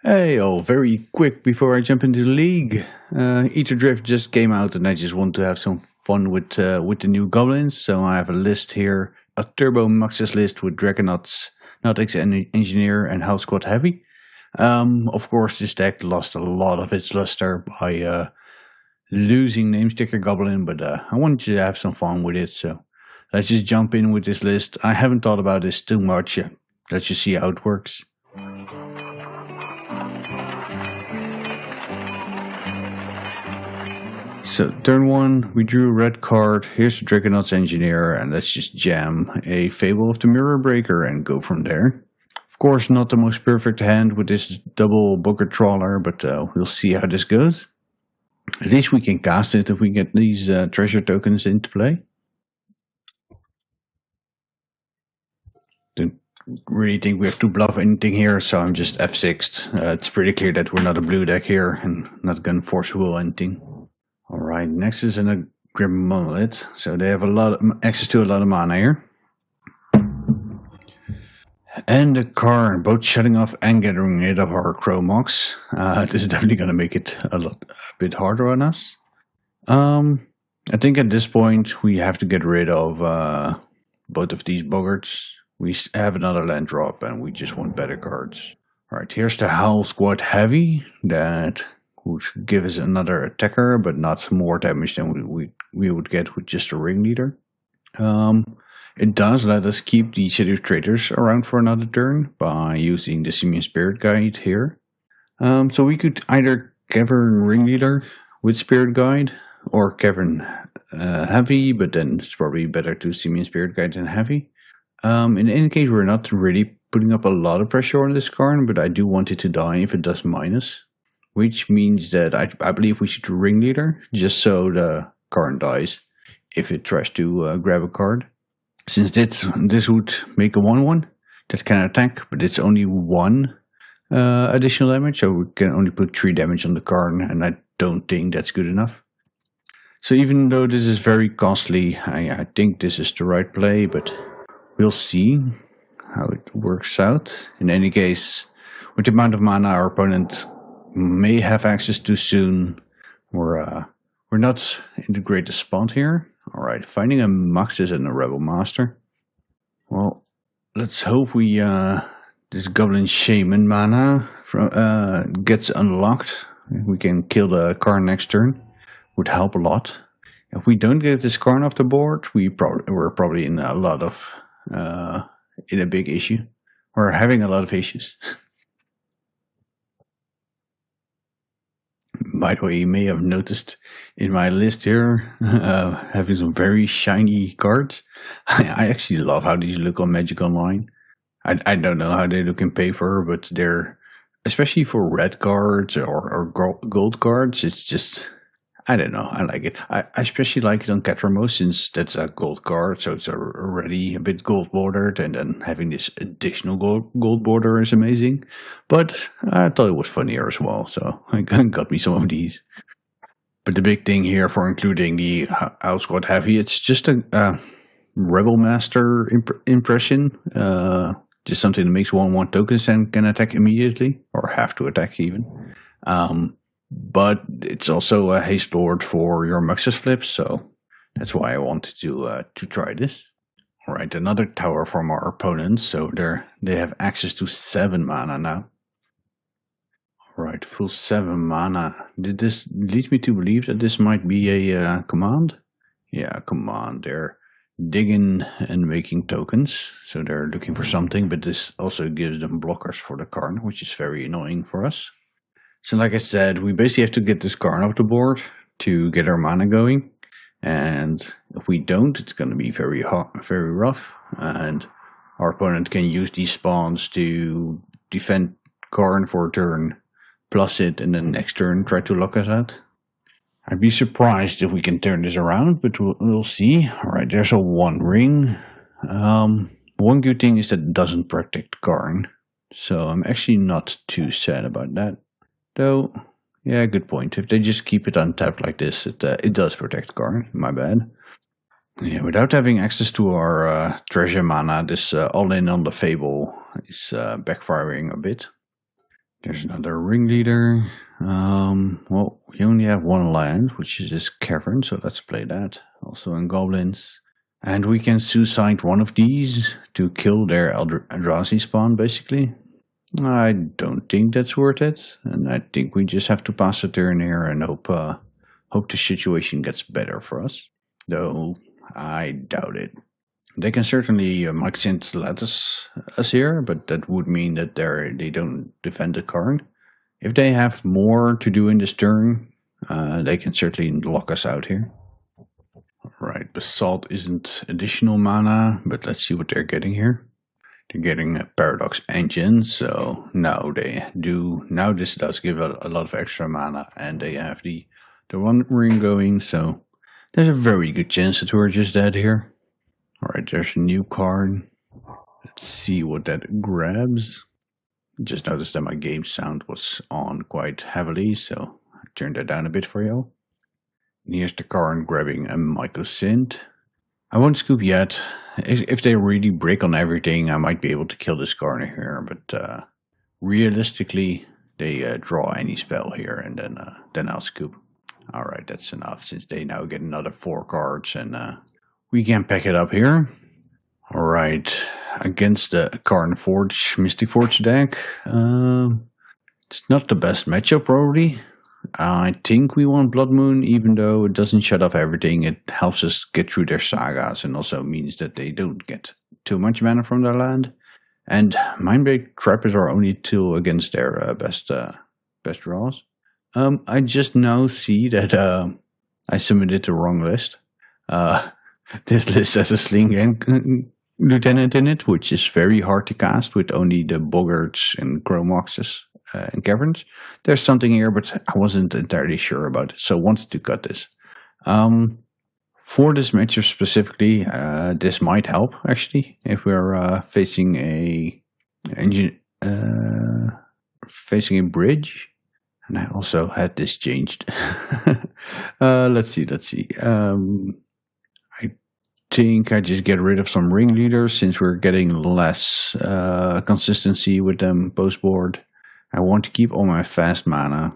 Hey, very quick before I jump into the league. Aetherdrift just came out and I just want to have some fun with the new Goblins. So I have a list here, a Turbo Muxus list with Dragonauts, Nautix Engineer and House Squad Heavy. Of course, this deck lost a lot of its luster by losing Namesticker Goblin, but I wanted to have some fun with it. So let's just jump in with this list. I haven't thought about this too much yet. Let's just see how it works. So turn 1, we drew a red card. Here's the Dragonauts Engineer, and let's just jam a Fable of the Mirror Breaker and go from there. Of course, not the most perfect hand with this double Booker Trawler, but we'll see how this goes. At least we can cast it if we get these treasure tokens into play. Don't really think we have to bluff anything here, so I'm just F6'd. It's pretty clear that we're not a blue deck here and not going to force will anything. Alright, next is a Grim Monolith, so they have access to a lot of mana here. And a card, both shutting off and getting rid of our Crow Mox. This is definitely going to make it a bit harder on us. I think at this point we have to get rid of both of these boggarts. We have another land drop and we just want better cards. Alright, here's the House Squad Heavy that would give us another attacker, but not more damage than we would get with just a ringleader. It does let us keep the City of Traitors around for another turn by using the Simian Spirit Guide here. So we could either Cavern Ringleader with Spirit Guide or Cavern Heavy, but then it's probably better to Simian Spirit Guide than Heavy. In any case, we're not really putting up a lot of pressure on this card, but I do want it to die if it does minus. Which means that I believe we should Ringleader, just so the card dies if it tries to grab a card. Since this would make a 1/1 that can attack, but it's only 1 additional damage, so we can only put 3 damage on the card, and I don't think that's good enough. So even though this is very costly, I think this is the right play, but we'll see how it works out. In any case, with the amount of mana our opponent may have access to soon, we're not in the greatest spot here. Alright, finding a Muxus and a Rebel Master. Well, let's hope we this Goblin Shaman mana gets unlocked. We can kill the card next turn. Would help a lot. If we don't get this card off the board, we're probably in a lot of in a big issue. We're having a lot of issues. By the way, you may have noticed in my list here, having some very shiny cards. I actually love how these look on Magic Online. I don't know how they look in paper, but they're, especially for red cards or gold cards, it's just, I don't know, I like it. I especially like it on Catramos, since that's a gold card, so it's already a bit gold bordered, and then having this additional gold border is amazing. But I thought it was funnier as well, so I got me some of these. But the big thing here for including the House Squad Heavy, it's just a Rebel Master impression. Just something that makes 1/1 tokens and can attack immediately, or have to attack even. But it's also a haste board for your Muxus flips, so that's why I wanted to try this. Alright, another tower from our opponents, so they have access to 7 mana now. Alright, full 7 mana. Did this lead me to believe that this might be a command? Yeah, command. They're digging and making tokens, so they're looking for something, but this also gives them blockers for the card, which is very annoying for us. So like I said, we basically have to get this card off the board to get our mana going. And if we don't, it's going to be very rough. And our opponent can use these spawns to defend Karn for a turn, plus it, and then next turn try to lock us out. I'd be surprised if we can turn this around, but we'll see. Alright, there's a 1 ring. One good thing is that it doesn't protect Karn. So I'm actually not too sad about that. Though, yeah, good point. If they just keep it untapped like this, it does protect Karn. My bad. Yeah, without having access to our treasure mana, this all-in on the Fable is backfiring a bit. There's another ringleader. Well, we only have one land, which is this cavern, so let's play that. Also in Goblins. And we can suicide one of these to kill their Eldrazi spawn, basically. I don't think that's worth it, and I think we just have to pass a turn here and hope the situation gets better for us. Though I doubt it. They can certainly Muxus let us here, but that would mean that they don't defend the card. If they have more to do in this turn, they can certainly lock us out here. Right, Basalt isn't additional mana, but let's see what they're getting here. They're getting a Paradox Engine, so now they do. Now this does give a lot of extra mana, and they have the one ring going, so there's a very good chance that we're just dead here. Alright, there's a new card. Let's see what that grabs. Just noticed that my game sound was on quite heavily, so I turned that down a bit for you. And here's the card grabbing a Mycosynth. I won't scoop yet. If they really break on everything, I might be able to kill this card here, but realistically, they draw any spell here, and then I'll scoop. Alright, that's enough, since they now get another 4 cards, and we can pack it up here. Alright, against the Karn Forge, Mystic Forge deck. It's not the best matchup, probably. I think we want Blood Moon, even though it doesn't shut off everything. It helps us get through their sagas, and also means that they don't get too much mana from their land. And Mindbreak Trap is our only tool against their best draws. I just now see that I submitted the wrong list. This list has a Sling Lieutenant in it, which is very hard to cast with only the Boggarts and Chromoxes and Caverns. There's something here, but I wasn't entirely sure about it, so I wanted to cut this. For this matchup specifically, this might help, actually, if we're facing a bridge. And I also had this changed. Let's see. I think I just get rid of some ringleaders since we're getting less consistency with them post-board. I want to keep all my fast mana.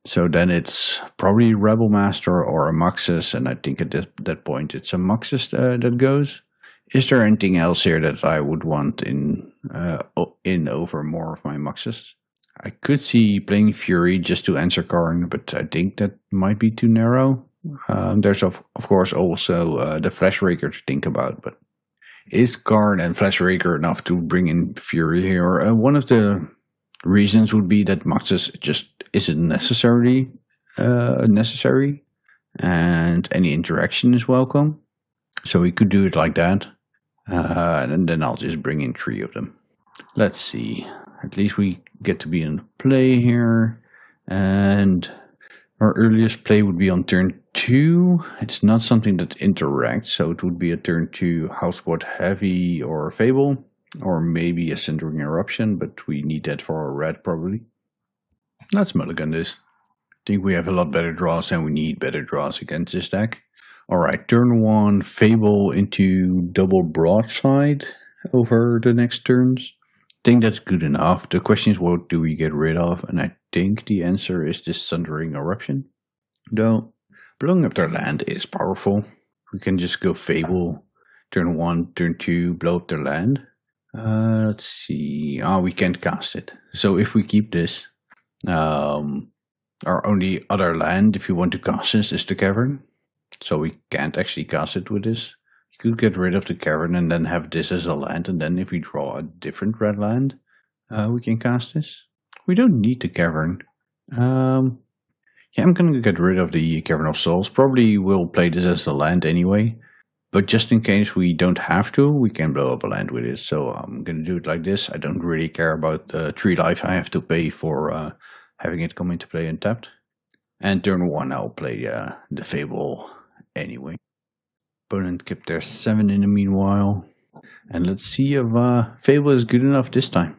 So then it's probably Rebel Master or a Muxus, and I think at that point it's a Muxus that goes. Is there anything else here that I would want in over more of my Muxus? I could see playing Fury just to answer Karn, but I think that might be too narrow. There's of course also the Fleshraker to think about, but is Karn and Fleshraker enough to bring in Fury here? One of the reasons would be that Muxus just isn't necessary, and any interaction is welcome. So we could do it like that, and then I'll just bring in 3 of them. Let's see. At least we get to be in play here, and our earliest play would be on turn 2. It's not something that interacts, so it would be a turn 2 Houseboard Heavy or Fable, or maybe a Cindering Eruption, but we need that for our red probably. Let's mulligan this. I think we have a lot better draws, and we need better draws against this deck. Alright, turn 1 Fable into double Broadside over the next turns. I think that's good enough. The question is, what do we get rid of? And I think the answer is this Sundering Eruption. Though, blowing up their land is powerful. We can just go Fable, turn 1, turn 2, blow up their land. Let's see. We can't cast it. So if we keep this, our only other land, if you want to cast this, is the Cavern. So we can't actually cast it with this. You could get rid of the Cavern and then have this as a land, and then if we draw a different red land, we can cast this. We don't need the Cavern. Yeah, I'm going to get rid of the Cavern of Souls. Probably will play this as a land anyway, but just in case we don't have to, we can blow up a land with it. So I'm going to do it like this. I don't really care about the 3 life I have to pay for having it come into play untapped. And turn 1 I'll play the Fable anyway. Opponent kept their 7 in the meanwhile. And let's see if Fable is good enough this time.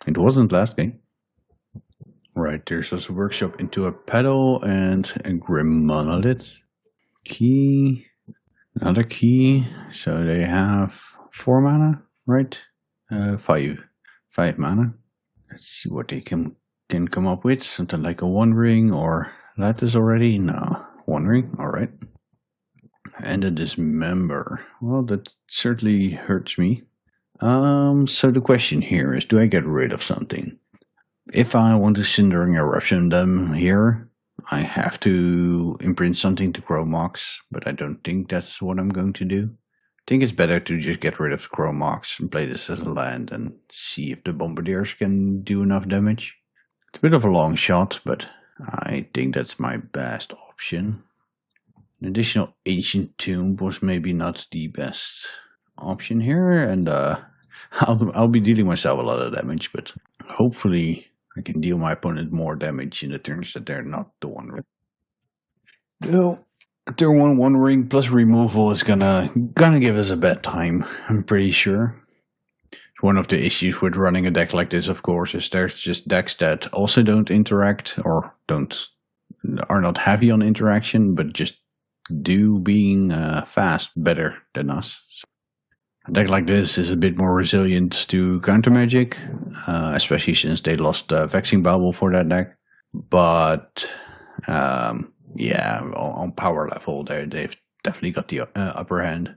It wasn't last game. Right, there's also Workshop into a Pedal and a Grim Monolith. Key. Another key. So they have 4 mana, right? 5 mana. Let's see what they can can come up with. Something like a One Ring, or that is already, no, One Ring, alright. And a Dismember. Well, that certainly hurts me. So the question here is, do I get rid of something? If I want to Cindering Eruption them here, I have to imprint something to Chromox, but I don't think that's what I'm going to do. I think it's better to just get rid of the Chromox and play this as a land and see if the Bombardiers can do enough damage. It's a bit of a long shot, but I think that's my best option. An additional Ancient Tomb was maybe not the best option here, and I'll be dealing myself a lot of damage, but hopefully I can deal my opponent more damage in the turns that they're not the One Ring. Though turn One Ring plus removal is gonna give us a bad time, I'm pretty sure. One of the issues with running a deck like this, of course, is there's just decks that also don't interact or are not heavy on interaction, but just do being fast better than us. So a deck like this is a bit more resilient to counter magic, especially since they lost Vexing Bauble for that deck. But yeah, on power level, they've definitely got the upper hand.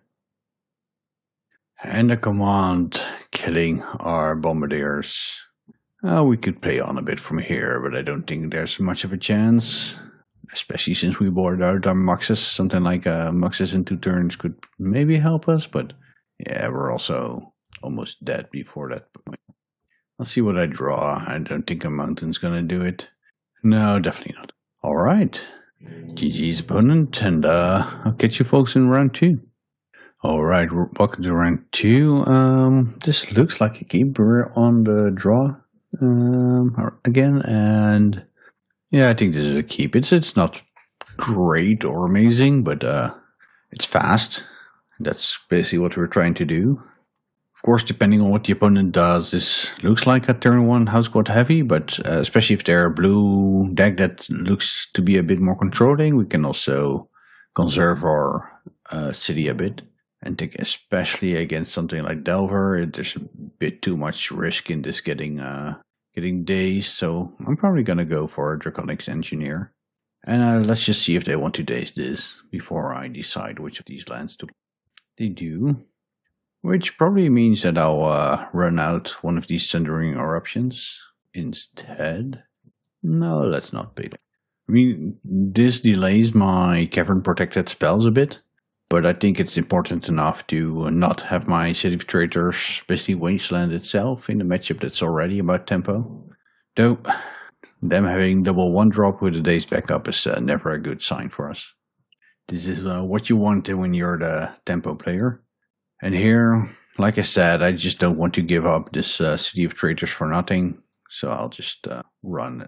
And the command killing our Bombardiers. We could play on a bit from here, but I don't think there's much of a chance. Especially since we bored out our Muxus. Something like a Muxus in 2 turns could maybe help us, but yeah, we're also almost dead before that point. I'll see what I draw. I don't think a Mountain's gonna do it. No, definitely not. Alright. GG's opponent, and I'll catch you folks in round 2. Alright, welcome to round 2. This looks like a keep. We're on the draw again, and yeah, I think this is a keep. It's not great or amazing, but it's fast. That's basically what we're trying to do. Of course, depending on what the opponent does, this looks like a turn 1 house squad heavy, but especially if they're a blue deck that looks to be a bit more controlling, we can also conserve our city a bit. And think especially against something like Delver, there's a bit too much risk in this getting dazed, so I'm probably gonna go for a Draconics Engineer. And let's just see if they want to daze this before I decide which of these lands to play. They do, which probably means that I'll run out one of these Sundering Eruptions instead. No, let's not pay that. I mean, this delays my Cavern Protected spells a bit, but I think it's important enough to not have my City of Traitors basically wasteland itself in a matchup that's already about tempo. Though, them having double 1-drop with a day's backup is never a good sign for us. This is what you want when you're the tempo player. And here, like I said, I just don't want to give up this City of Traitors for nothing. So I'll just run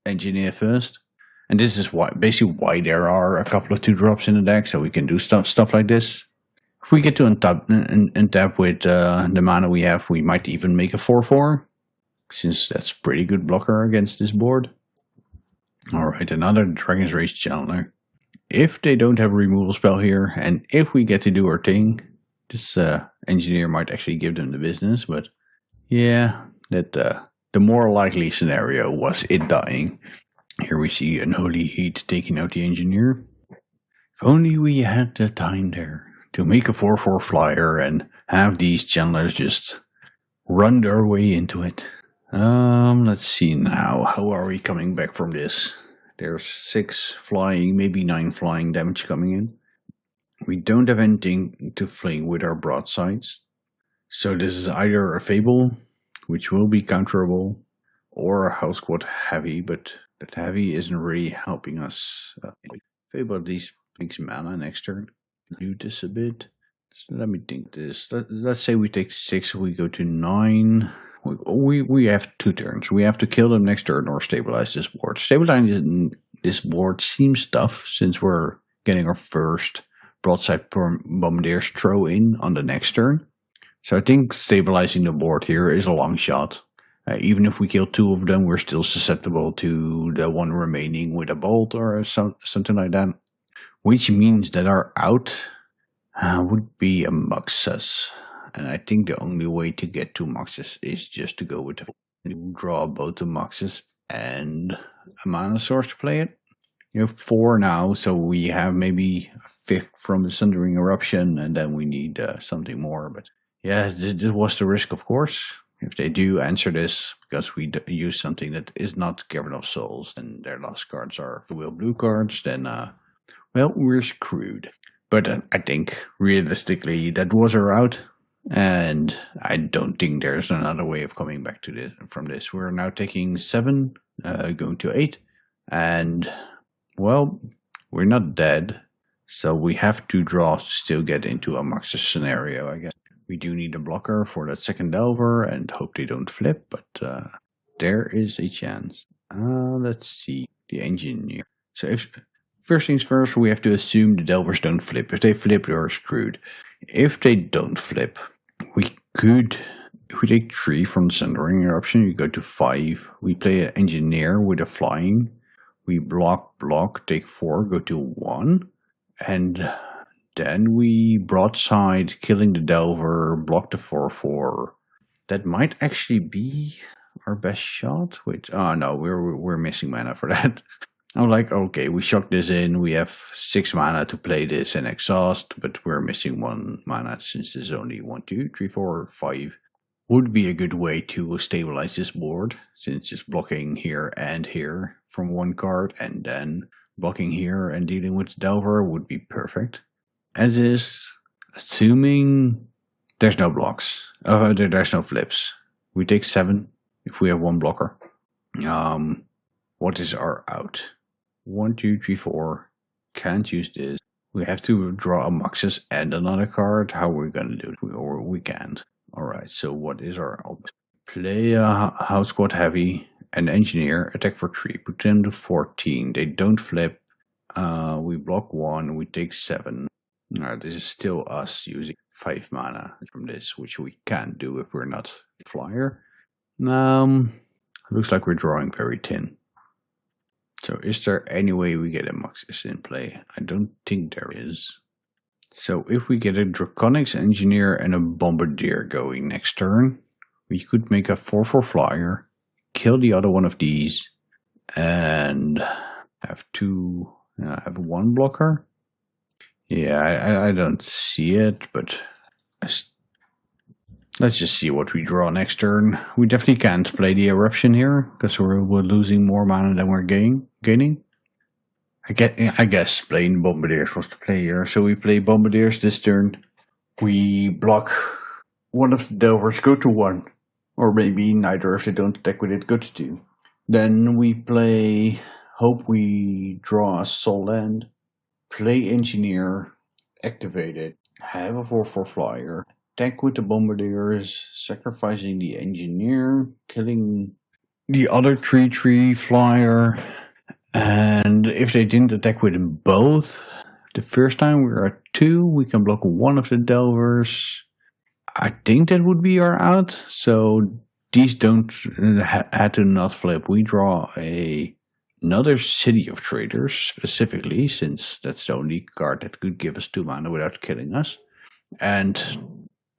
Engineer first. And this is basically why there are a couple of 2-drops in the deck, so we can do stuff like this. If we get to untap with the mana we have, we might even make a 4/4, since that's pretty good blocker against this board. Alright, another Dragon's Rage Channeler. If they don't have a removal spell here, and if we get to do our thing, this Engineer might actually give them the business, but yeah, that the more likely scenario was it dying. Here we see Unholy Heat taking out the Engineer. If only we had the time there to make a 4/4 flyer and have these channelers just run their way into it. Let's see now. How are we coming back from this? There's 6 flying, maybe 9 flying damage coming in. We don't have anything to fling with our broadsides. So this is either a Fable, which will be counterable, or a House Squad Heavy, but that heavy isn't really helping us. Fable at least makes mana next turn. Do this a bit. So let me think this. Let's say we take 6, we go to 9. We have 2 turns. We have to kill them next turn or stabilize this board. Stabilizing this board seems tough since we're getting our first broadside Bombardiers throw in on the next turn. So I think stabilizing the board here is a long shot. Even if we kill 2 of them, we're still susceptible to the one remaining with a bolt or something like that. Which means that our out would be a Muxus. And I think the only way to get to Muxus is just to go with the draw both the Muxus and a mana source to play it. You have 4 now, so we have maybe a 5th from the Sundering Eruption, and then we need something more. But yeah, this was the risk, of course. If they do answer this, because we use something that is not Cavern of Souls, and their last cards are wheel blue cards, then, well, we're screwed. But I think, realistically, that was a route, and I don't think there's another way of coming back to this from this. We're now taking 7, going to 8, and, well, we're not dead, so we have to draw to still get into a Muxus scenario, I guess. We do need a blocker for that second Delver and hope they don't flip, but there is a chance. Let's see. The Engineer. So if first things first, we have to assume the Delvers don't flip. If they flip, we're screwed. If they don't flip, we could... If we take 3 from the Sundering Eruption, we go to 5. We play an Engineer with a Flying. We block, take 4, go to 1. And... then we broadside, killing the Delver, block the 4/4. That might actually be our best shot. Wait, oh no, we're missing mana for that. I'm like, okay, we shock this in. We have 6 mana to play this and exhaust, but we're missing 1 mana since there's only 1, 2, 3, 4, 5. Would be a good way to stabilize this board, since it's blocking here and here from 1 card, and then blocking here and dealing with the Delver would be perfect. As is, assuming there's no blocks, there's no flips. We take 7 if we have 1 blocker. What is our out? 1, 2, 3, 4. Can't use this. We have to draw a Muxus and another card. How are we gonna do it? Or we can't. Alright, so what is our out? Play a House Squad Heavy and Engineer, attack for 3. Put them to 14. They don't flip. We block 1, we take 7. This is still us using 5 mana from this, which we can't do if we're not a flyer. Looks like we're drawing very thin. So is there any way we get a Muxus in play? I don't think there is. So if we get a Draconics Engineer and a Bombardier going next turn, we could make a 4/4 flyer, kill the other one of these, and have 1 blocker. Yeah, I don't see it, but let's just see what we draw next turn. We definitely can't play the Eruption here, because we're losing more mana than we're gaining. I guess playing Bombardiers was the play here. So we play Bombardiers this turn. We block one of the Delvers, go to 1. Or maybe neither if they don't attack with it, go to 2. Then we play, hope we draw a Soul Land. Play Engineer, activate it, have a 4/4 flyer, attack with the Bombardiers, sacrificing the Engineer, killing the other 3/3 flyer, and if they didn't attack with them both, the first time we were at 2, we can block 1 of the Delvers. I think that would be our out, so these don't had to not flip. We draw another City of Traders, specifically, since that's the only card that could give us 2 mana without killing us. And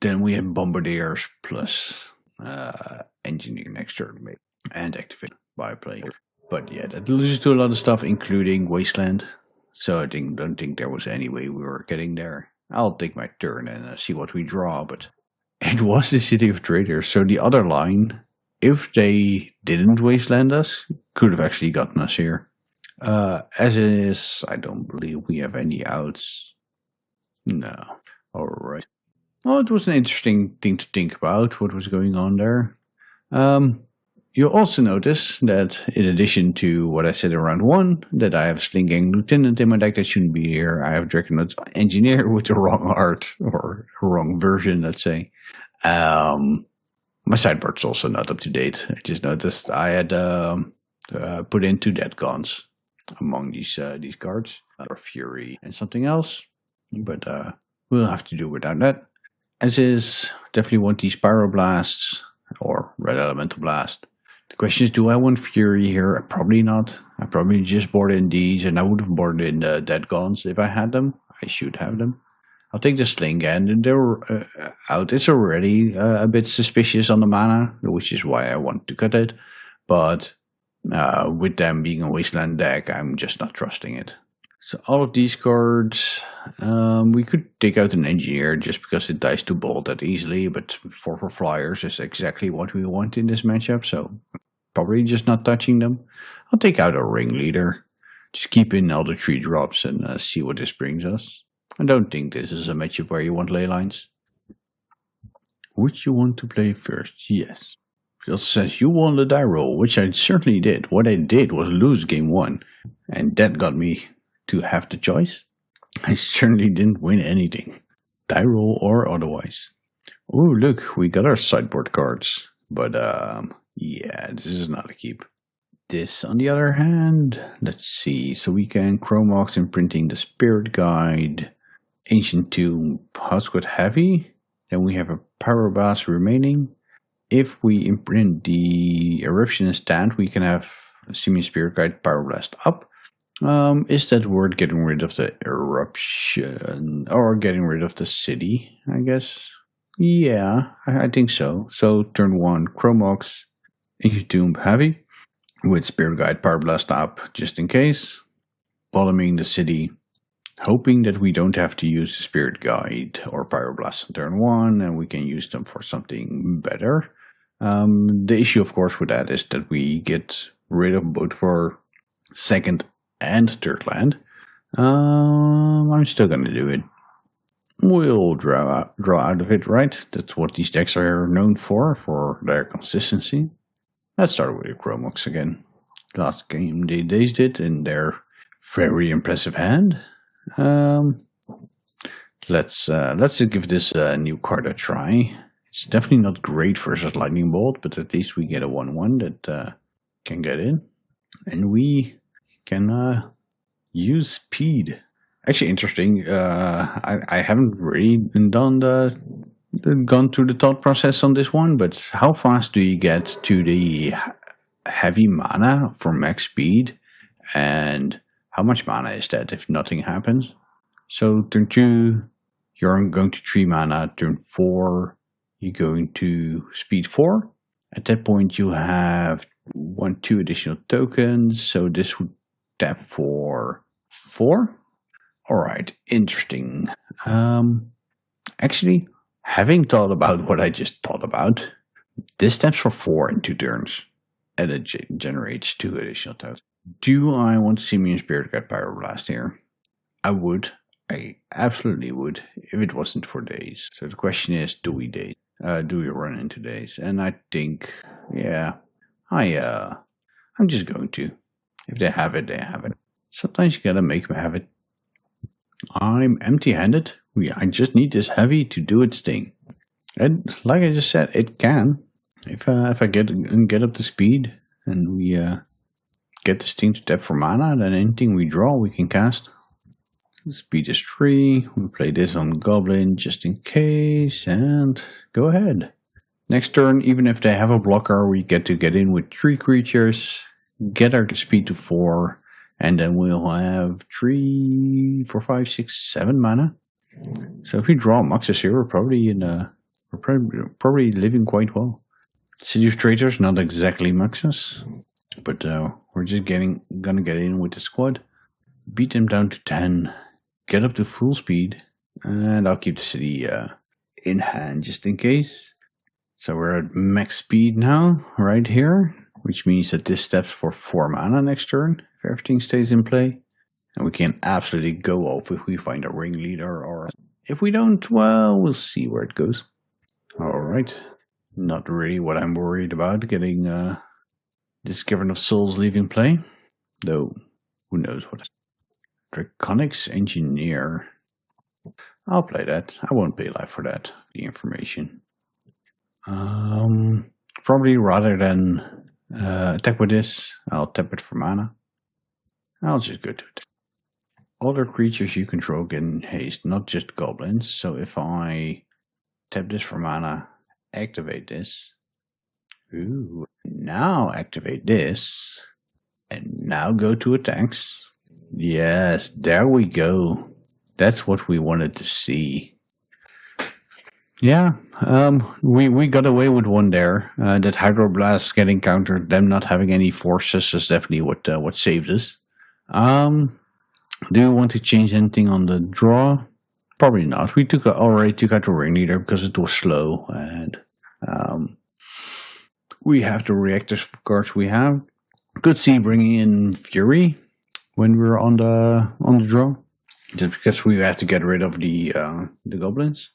then we have Bombardiers plus Engineer next turn, maybe, and activate by play. But yeah, that loses to a lot of stuff, including Wasteland. So I don't think there was any way we were getting there. I'll take my turn and see what we draw, but it was the City of Traders, so the other line, if they didn't Wasteland us, could have actually gotten us here. As is, I don't believe we have any outs. No. Alright. Well, it was an interesting thing to think about, what was going on there. You'll also notice that, in addition to what I said in round 1, that I have Sling Gang Lieutenant in my deck that shouldn't be here. I have Draconaut's Engineer with the wrong art, or wrong version, let's say. My sideboard's also not up to date. I just noticed I had put in 2 Dead Gods among these cards, or Fury and something else. But we'll have to do without that. As is, definitely want these Pyroblasts or Red Elemental Blast. The question is, do I want Fury here? Probably not. I probably just board in these, and I would have boarded in the Dead Gods if I had them. I should have them. I'll take the Sling Gang, and they're out. It's already a bit suspicious on the mana, which is why I want to cut it. But With them being a wasteland deck, I'm just not trusting it. So all of these cards, we could take out an engineer just because it dies to bolt that easily, but 4 flyers is exactly what we want in this matchup, so probably just not touching them. I'll take out a ringleader. Just keep in all the 3 drops and see what this brings us. I don't think this is a matchup where you want ley lines. Would you want to play first? Yes. Phil says you won the die roll, which I certainly did. What I did was lose game 1, and that got me to have the choice. I certainly didn't win anything, die roll or otherwise. Oh, look, we got our sideboard cards, but yeah, this is not a keep. This, on the other hand, let's see. So we can Chromox imprinting the Spirit Guide, Ancient Tomb, Housequad Heavy. Then we have a Pyroblast remaining. If we imprint the Eruption Stand, we can have Simian Spirit Guide, Pyroblast up. Is that worth getting rid of the eruption or getting rid of the city, I guess? Yeah, I think so. So turn 1, Chromox, Ancient Tomb Heavy, with Spirit Guide Pyroblast up, just in case. Bottoming the city, hoping that we don't have to use the Spirit Guide or Pyroblast on turn 1, and we can use them for something better. The issue, of course, with that is that we get rid of both our second and third land. I'm still gonna do it. We'll draw out of it, right? That's what these decks are known for their consistency. Let's start with the Chromox again. Last game they dazed it in their very impressive hand. Let's give this new card a try. It's definitely not great versus Lightning Bolt, but at least we get a 1/1 that can get in, and we can use speed. Actually, interesting. I haven't really gone through the thought process on this one, but how fast do you get to the heavy mana for max speed, and how much mana is that if nothing happens? So turn 2, you're going to 3 mana. Turn 4, you're going to speed 4. At that point, you have 2 additional tokens. So this would tap for 4. All right, interesting. Actually, having thought about what I just thought about, this taps for 4 in 2 turns, and it generates 2 additional tokens. Do I want to see Simian Spirit Guide Pyroblast here? I would. I absolutely would, if it wasn't for days. So the question is, do we run into days? And I think, yeah, I'm just going to. If they have it, they have it. Sometimes you gotta make them have it. I'm empty-handed. I just need this heavy to do its thing. And like I just said, it can. If I get up to speed and we get this thing to tap for mana, then anything we draw we can cast. Speed is 3. We play this on Goblin just in case, and go ahead. Next turn, even if they have a blocker, we get to get in with 3 creatures, get our speed to 4, and then we'll have 3, 4, 5, 6, 7 mana. So if we draw Muxus here, we're probably living quite well. City of Traitors, not exactly Muxus, but we're just gonna get in with the squad, beat them down to 10. Get up to full speed, and I'll keep the city in hand just in case. So we're at max speed now, right here, which means that this steps for 4 mana next turn, if everything stays in play. And we can absolutely go off if we find a ringleader, or if we don't, well, we'll see where it goes. Alright, not really what I'm worried about, getting this Cavern of Souls leaving play, though who knows what. Draconics Engineer. I'll play that. I won't pay life for that. The information. Probably rather than attack with this, I'll tap it for mana. I'll just go to it. Other creatures you control get haste, not just goblins. So if I tap this for mana, activate this. Ooh. Now activate this. And now go to attacks. Yes, there we go. That's what we wanted to see. Yeah, we got away with one there. That Hydroblast getting countered, them not having any forces is definitely what saved us. Um, do you want to change anything on the draw? Probably not. We already took out the ringleader because it was slow, and um, we have the reactors cards we have. Could see bringing in Fury when we're on the draw, just because we have to get rid of the goblins.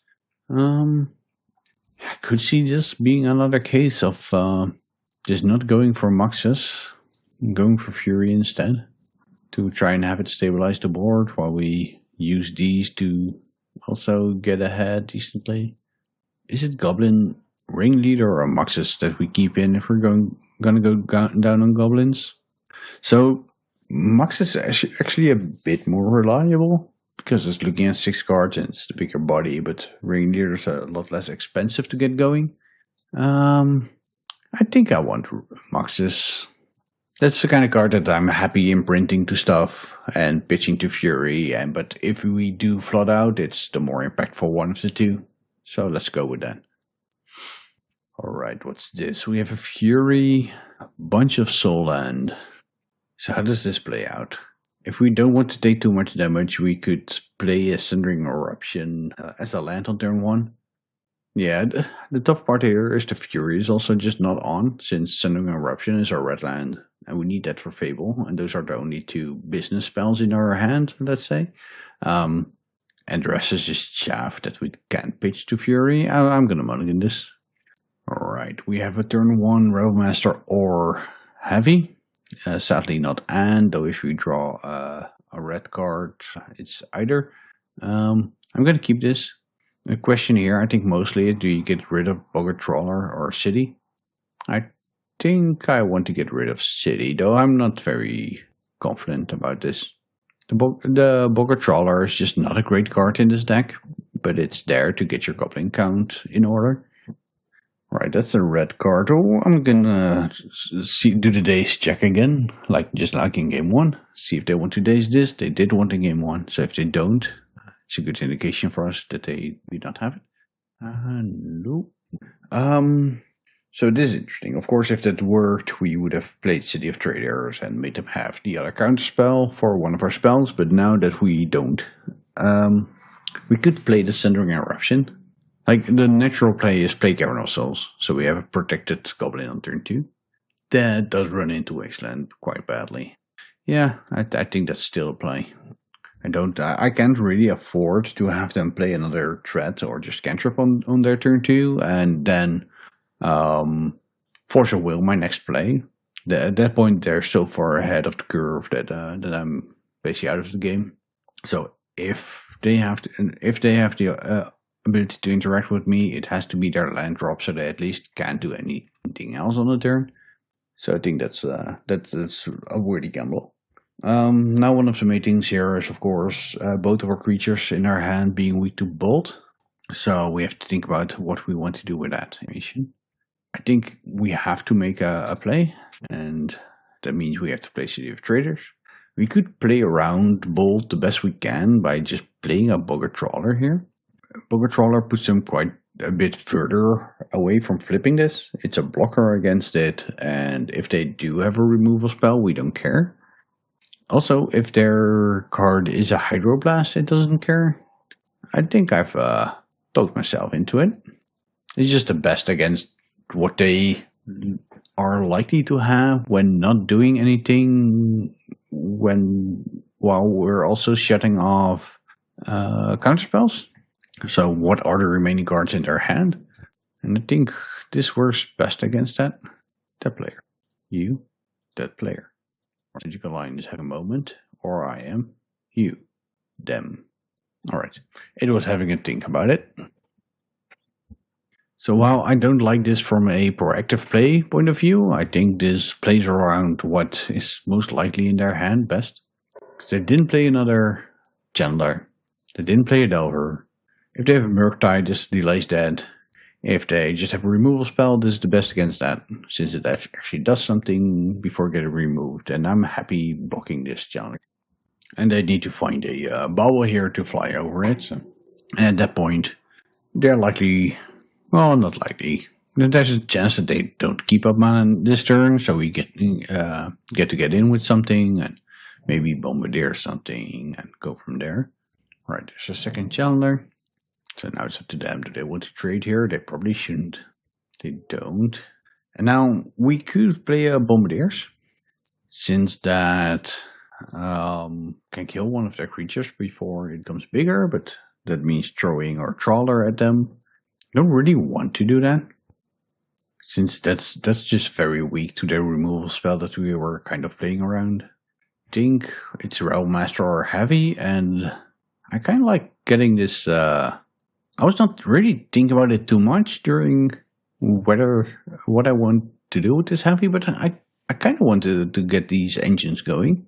I could see this being another case of just not going for Muxus, going for Fury instead, to try and have it stabilize the board while we use these to also get ahead decently. Is it Goblin Ringleader or Muxus that we keep in if we're gonna go down on Goblins? So Muxus is actually a bit more reliable because it's looking at 6 cards and it's the bigger body, but Ringleader is a lot less expensive to get going. I think I want Muxus. That's the kind of card that I'm happy imprinting to stuff and pitching to Fury. But if we do flood out, it's the more impactful one of the two. So let's go with that. All right, what's this? We have a Fury, a bunch of Soul Land. So how does this play out? If we don't want to take too much damage, we could play a Sundering Eruption as a land on turn 1. Yeah, the tough part here is the Fury is also just not on, since Sundering Eruption is our red land, and we need that for Fable, and those are the only 2 business spells in our hand, let's say. And the rest is just chaff that we can't pitch to Fury. I'm gonna mulligan this. Alright, we have a turn 1 Realmmaster or Heavy. Sadly not and, though if we draw a red card, it's either. I'm gonna keep this. The question here, I think mostly, do you get rid of Boggart Trawler or City? I think I want to get rid of City, though I'm not very confident about this. The Boggart Trawler is just not a great card in this deck, but it's there to get your Goblin count in order. Right, that's a red card. Oh, I'm gonna do the days check again, just like in game 1. See if they want to days this. They did want in game 1, so if they don't, it's a good indication for us that they do not have it. No. So this is interesting. Of course, if that worked, we would have played City of Traders and made them have the other counterspell for one of our spells, but now that we don't, we could play the Sundering Eruption. The natural play is play Cavern of Souls, so we have a protected Goblin on turn 2. That does run into Wasteland quite badly. Yeah, I think that's still a play. I can't really afford to have them play another threat or just cantrip on their turn 2, and then Force of Will my next play. At that point, they're so far ahead of the curve that I'm basically out of the game. So if they have the ability to interact with me, it has to be their land drop, so they at least can't do anything else on the turn. So I think that's a worthy gamble. Now one of the main things here is, of course, both of our creatures in our hand being weak to bolt. So we have to think about what we want to do with that information. I think we have to make a play, and that means we have to play City of Traders. We could play around bolt the best we can by just playing a Boggart Trawler here. Boggart Trawler puts them quite a bit further away from flipping this. It's a blocker against it, and if they do have a removal spell, we don't care. Also, if their card is a Hydroblast, it doesn't care. I think I've talked myself into it. It's just the best against what they are likely to have when not doing anything, while we're also shutting off counterspells. So what are the remaining cards in their hand? And I think this works best against that player. You, that player. Strategical line is having a moment, or I am. You, them. Alright, it was having a think about it. So while I don't like this from a proactive play point of view, I think this plays around what is most likely in their hand best. Because they didn't play another Chandler. They didn't play a Delver. If they have a Murktide, this delays that. If they just have a removal spell, this is the best against that, since it actually does something before getting removed, and I'm happy blocking this challenge. And they need to find a bubble here to fly over it. So. And at that point, they're likely, well, not likely. There's a chance that they don't keep up mana this turn, so we get to get in with something and maybe bombardier something and go from there. Right, there's a second challenger. So now it's up to them. Do they want to trade here? They probably shouldn't. They don't. And now we could play a bombardiers, since that can kill one of their creatures before it becomes bigger, but that means throwing our trawler at them. Don't really want to do that, since that's just very weak to their removal spell that we were kind of playing around. I think it's Realm Master or Heavy, and I kind of like getting this. I was not really thinking about it too much during what I want to do with this Heavy, but I kind of wanted to get these engines going.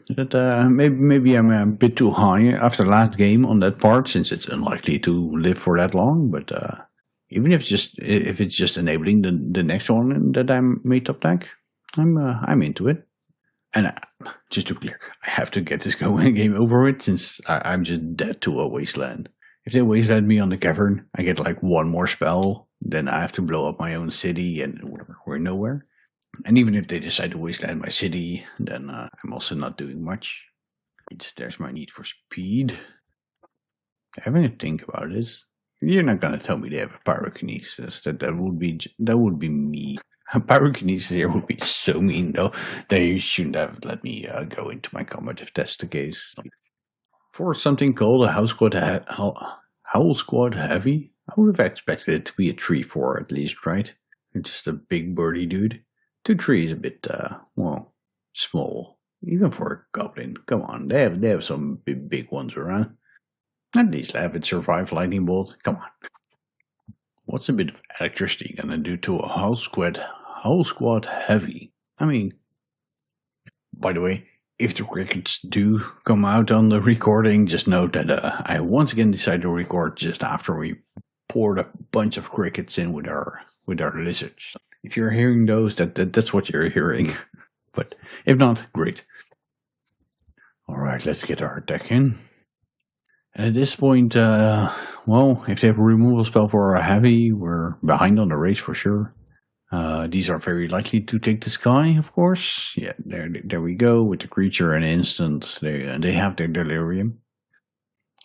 That maybe I'm a bit too high after the last game on that part, since it's unlikely to live for that long. But even if it's just enabling the next one that I made top deck, I'm into it. And just to be clear, I have to get this game over with, since I'm just dead to a wasteland. If they wasteland me on the cavern, I get like one more spell, then I have to blow up my own city, and we're nowhere. And even if they decide to wasteland my city, then I'm also not doing much. There's my need for speed. Having a think about this, you're not gonna tell me they have a pyrokinesis. That would be me. A pyrokinesis here would be so mean, though. They shouldn't have let me go into my combat if that's the case. For something called a Howl Squad Heavy, I would have expected it to be a 3/4 at least, right? It's just a big birdie dude. 2/3 is a bit, small. Even for a goblin. Come on, they have some big ones around. At least have it survive lightning bolt. Come on. What's a bit of electricity gonna do to a Howl Squad Heavy? I mean, by the way, if the crickets do come out on the recording, just note that I once again decided to record just after we poured a bunch of crickets in with our lizards. If you're hearing those, that's what you're hearing. But if not, great. Alright, let's get our deck in. And at this point, if they have a removal spell for a Heavy, we're behind on the race for sure. These are very likely to take the sky, of course. Yeah, there we go with the creature and instant. They have their delirium.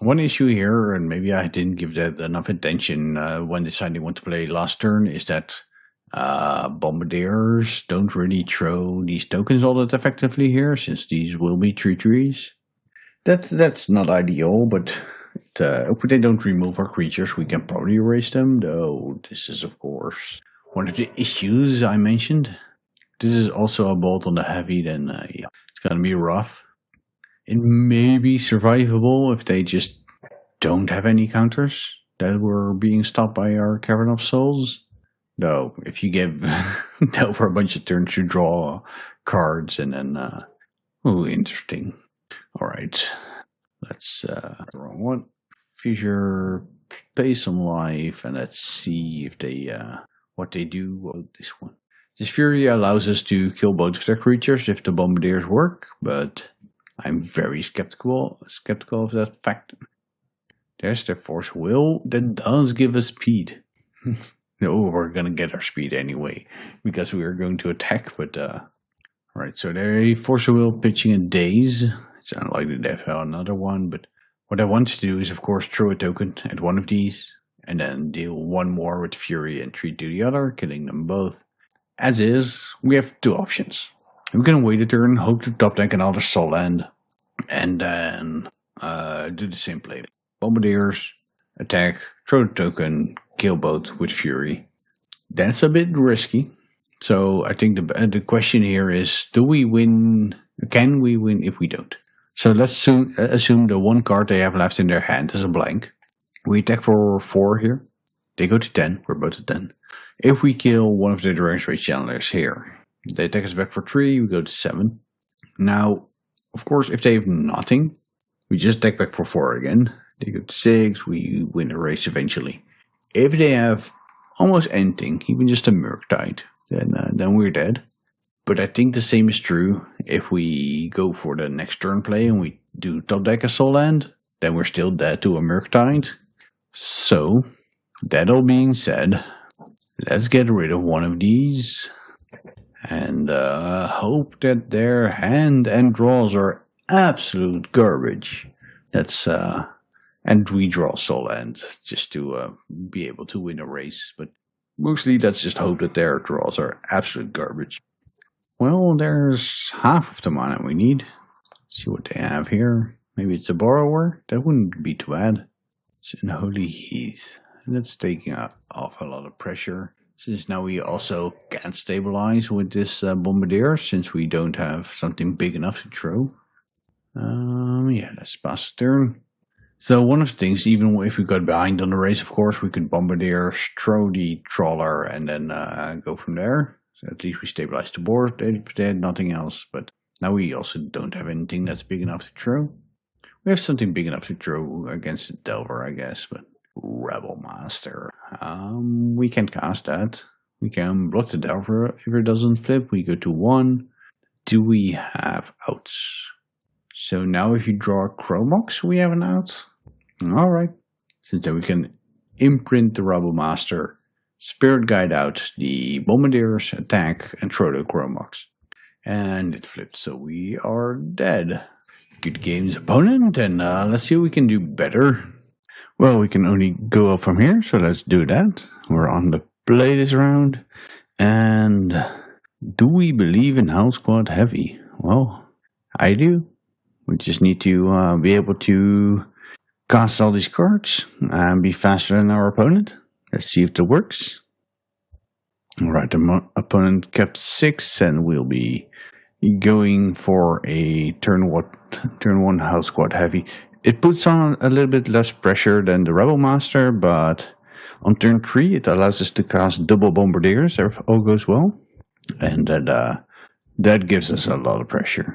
One issue here, and maybe I didn't give that enough attention when deciding what to play last turn, is that bombardiers don't really throw these tokens all that effectively here, since these will be 3/3s. That's not ideal, but if they don't remove our creatures, we can probably erase them, though this is, of course, one of the issues I mentioned. This is also a bolt on the Heavy, then it's gonna be rough. It may be survivable if they just don't have any counters that were being stopped by our Cavern of Souls. Though, if you give that for a bunch of turns to draw cards and then, interesting. Alright, let's, wrong one. Fissure, pay some life, and let's see if they, what they do with this one. This Fury allows us to kill both of their creatures if the bombardiers work, but I'm very skeptical of that fact. There's their Force Will, that does give us speed. No, we're gonna get our speed anyway, because we are going to attack, but, right, so they're Force Will pitching a Daze. It's unlikely they have another one, but what I want to do is, of course, throw a token at one of these, and then deal one more with Fury and 3 to the other, killing them both. As is, we have two options. We can wait a turn, hope to top deck another Soul Land, and then do the same play. Bombardiers, attack, throw the token, kill both with Fury. That's a bit risky. So I think the question here is, do we win? Can we win if we don't? So let's assume the one card they have left in their hand is a blank. We attack for 4 here. They go to 10. We're both at 10. If we kill one of the Direct Rage Channelers here, they attack us back for 3. We go to 7. Now, of course, if they have nothing, we just attack back for 4 again. They go to 6. We win the race eventually. If they have almost anything, even just a Murktide, then we're dead. But I think the same is true if we go for the next turn play and we do top deck a Soul Land, then we're still dead to a Murktide. So, that all being said, let's get rid of one of these and hope that their hand and draws are absolute garbage. That's and we draw soul end just to be able to win a race. But mostly let's just hope that their draws are absolute garbage. Well, there's half of the mana we need. See what they have here. Maybe it's a borrower. That wouldn't be too bad. It's an holy heath. That's taking off a lot of pressure. Since now we also can't stabilize with this bombardier, since we don't have something big enough to throw. Yeah, let's pass the turn. So one of the things, even if we got behind on the race, of course, we could bombardier, throw the trawler, and then go from there. So at least we stabilize the board. They had nothing else, but now we also don't have anything that's big enough to throw. We have something big enough to throw against the Delver, I guess, but Rebel Master. We can cast that. We can block the Delver if it doesn't flip. We go to 1. Do we have outs? So now if you draw a Chromox, we have an out. Alright. Since then we can imprint the Rebel Master, Spirit Guide out the Bombardier's attack, and throw the Chromox. And it flipped, so we are dead. Good games, opponent, and let's see what we can do better. Well, we can only go up from here, so let's do that. We're on the play this round. And do we believe in House Squad Heavy? Well, I do. We just need to be able to cast all these cards and be faster than our opponent. Let's see if that works. Alright, the opponent kept 6, and we'll be going for a turn 1 House Squad Heavy. It puts on a little bit less pressure than the Rebel Master, but on turn 3 it allows us to cast double Bombardiers if all goes well, and that gives us a lot of pressure.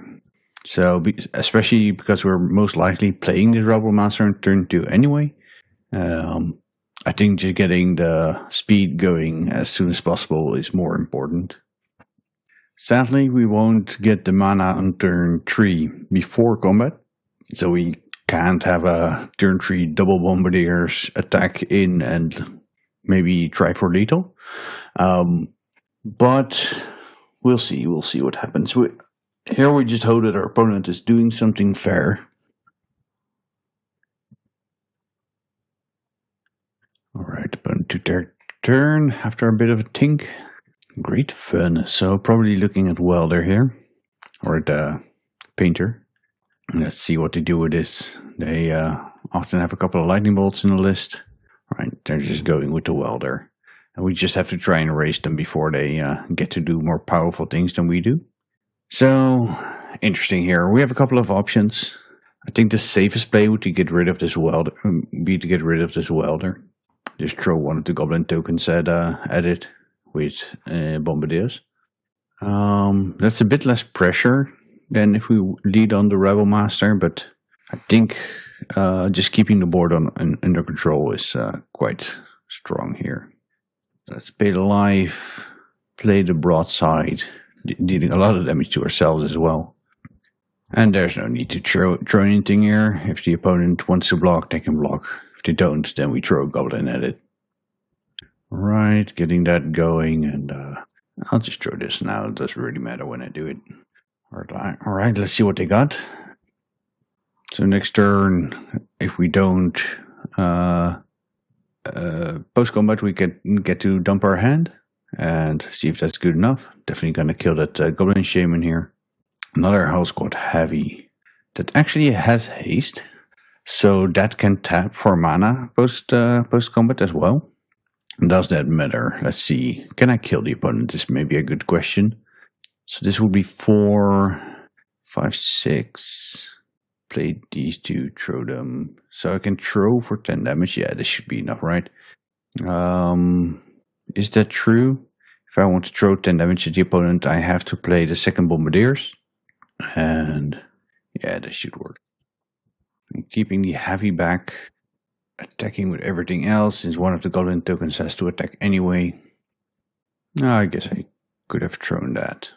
So, especially because we're most likely playing the Rebel Master on turn 2 anyway, I think just getting the speed going as soon as possible is more important. Sadly, we won't get the mana on turn 3 before combat, so we can't have a turn 3 double Bombardiers attack in and maybe try for lethal. But we'll see what happens. Here we just hope that our opponent is doing something fair. Alright, opponent to their turn after a bit of a think. Great fun. So probably looking at Welder here, or the Painter. Let's see what they do with this. They often have a couple of lightning bolts in the list. Right, they're just going with the Welder. And we just have to try and erase them before they get to do more powerful things than we do. So, interesting here. We have a couple of options. I think the safest play would be to get rid of this Welder. Just throw one of the Goblin tokens at it with Bombardiers. That's a bit less pressure than if we lead on the Rebel Master, but I think just keeping the board under control is quite strong here. Let's pay the life, play the broadside, dealing a lot of damage to ourselves as well. And there's no need to throw anything here. If the opponent wants to block, they can block. If they don't, then we throw a Goblin at it. Right, getting that going, and I'll just throw this now. It doesn't really matter when I do it. Alright, let's see what they got. So next turn, if we don't post-combat, we get to dump our hand and see if that's good enough. Definitely gonna kill that Goblin Shaman here. Another House Squad Heavy that actually has haste, so that can tap for mana post-combat as well. Does that matter? Let's see. Can I kill the opponent? This may be a good question. So this will be 4, 5, 6. Play these two, throw them. So I can throw for 10 damage. Yeah, this should be enough, right? Is that true? If I want to throw 10 damage at the opponent, I have to play the second Bombardiers. And yeah, this should work. I'm keeping the heavy back. Attacking with everything else, since one of the Goblin tokens has to attack anyway. I guess I could have thrown that.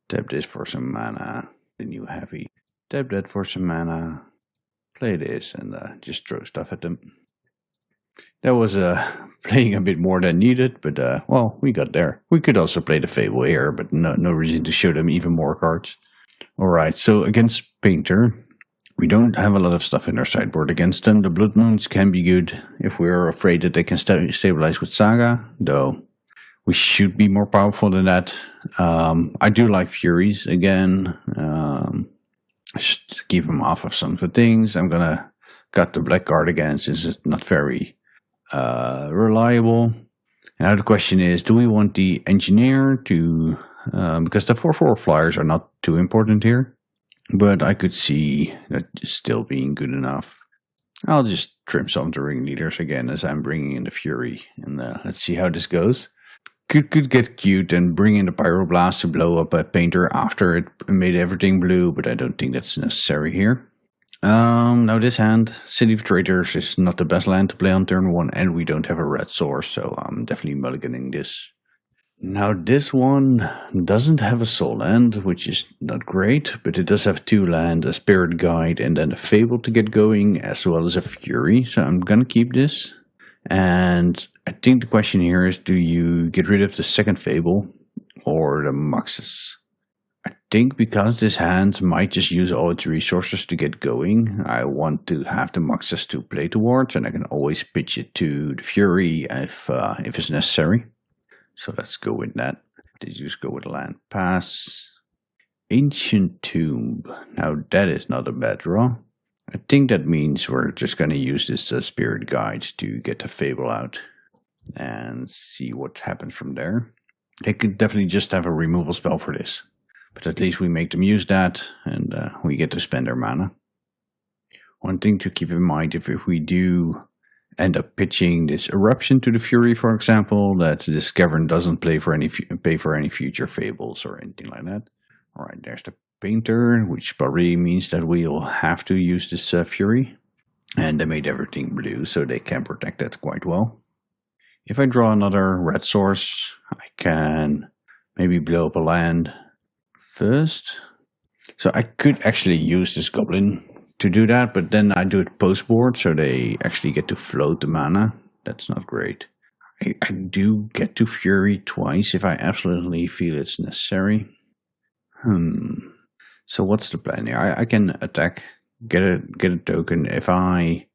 Tap this for some mana. The new heavy. Tap that for some mana. Play this and just throw stuff at them. That was playing a bit more than needed, but well, we got there. We could also play the Fable here, but no reason to show them even more cards. Alright, so against Painter, we don't have a lot of stuff in our sideboard against them. The Blood Moons can be good if we're afraid that they can stabilize with Saga, though we should be more powerful than that. I do like Furies again. Just keep them off of some of the things. I'm gonna cut the black card again since it's not very reliable. Now the question is, do we want the Engineer to... because the 4/4 flyers are not too important here. But I could see that still being good enough. I'll just trim some of the ringleaders again as I'm bringing in the Fury. And let's see how this goes. Could get cute and bring in the Pyroblast to blow up a Painter after it made everything blue. But I don't think that's necessary here. Now this hand, City of Traitors, is not the best land to play on turn 1. And we don't have a red source. So I'm definitely mulliganing this. Now this one doesn't have a soul land, which is not great, but it does have 2 land, a Spirit Guide, and then a Fable to get going, as well as a Fury, so I'm gonna keep this. And I think the question here is, do you get rid of the second Fable, or the Muxus? I think because this hand might just use all its resources to get going, I want to have the Muxus to play towards, and I can always pitch it to the Fury if it's necessary. So let's go with that. Did you just go with land pass? Ancient Tomb. Now that is not a bad draw. I think that means we're just going to use this Spirit Guide to get the Fable out and see what happens from there. They could definitely just have a removal spell for this, but at least we make them use that and we get to spend our mana. One thing to keep in mind, if we do end up pitching this Eruption to the Fury, for example, that this Cavern doesn't pay for any future Fables or anything like that. Alright, there's the Painter, which probably means that we'll have to use this Fury. And they made everything blue, so they can protect that quite well. If I draw another red source, I can maybe blow up a land first. So I could actually use this Goblin to do that, but then I do it post board, so they actually get to float the mana. That's not great. I do get to Fury twice if I absolutely feel it's necessary. So what's the plan here? I can attack, get a token. If I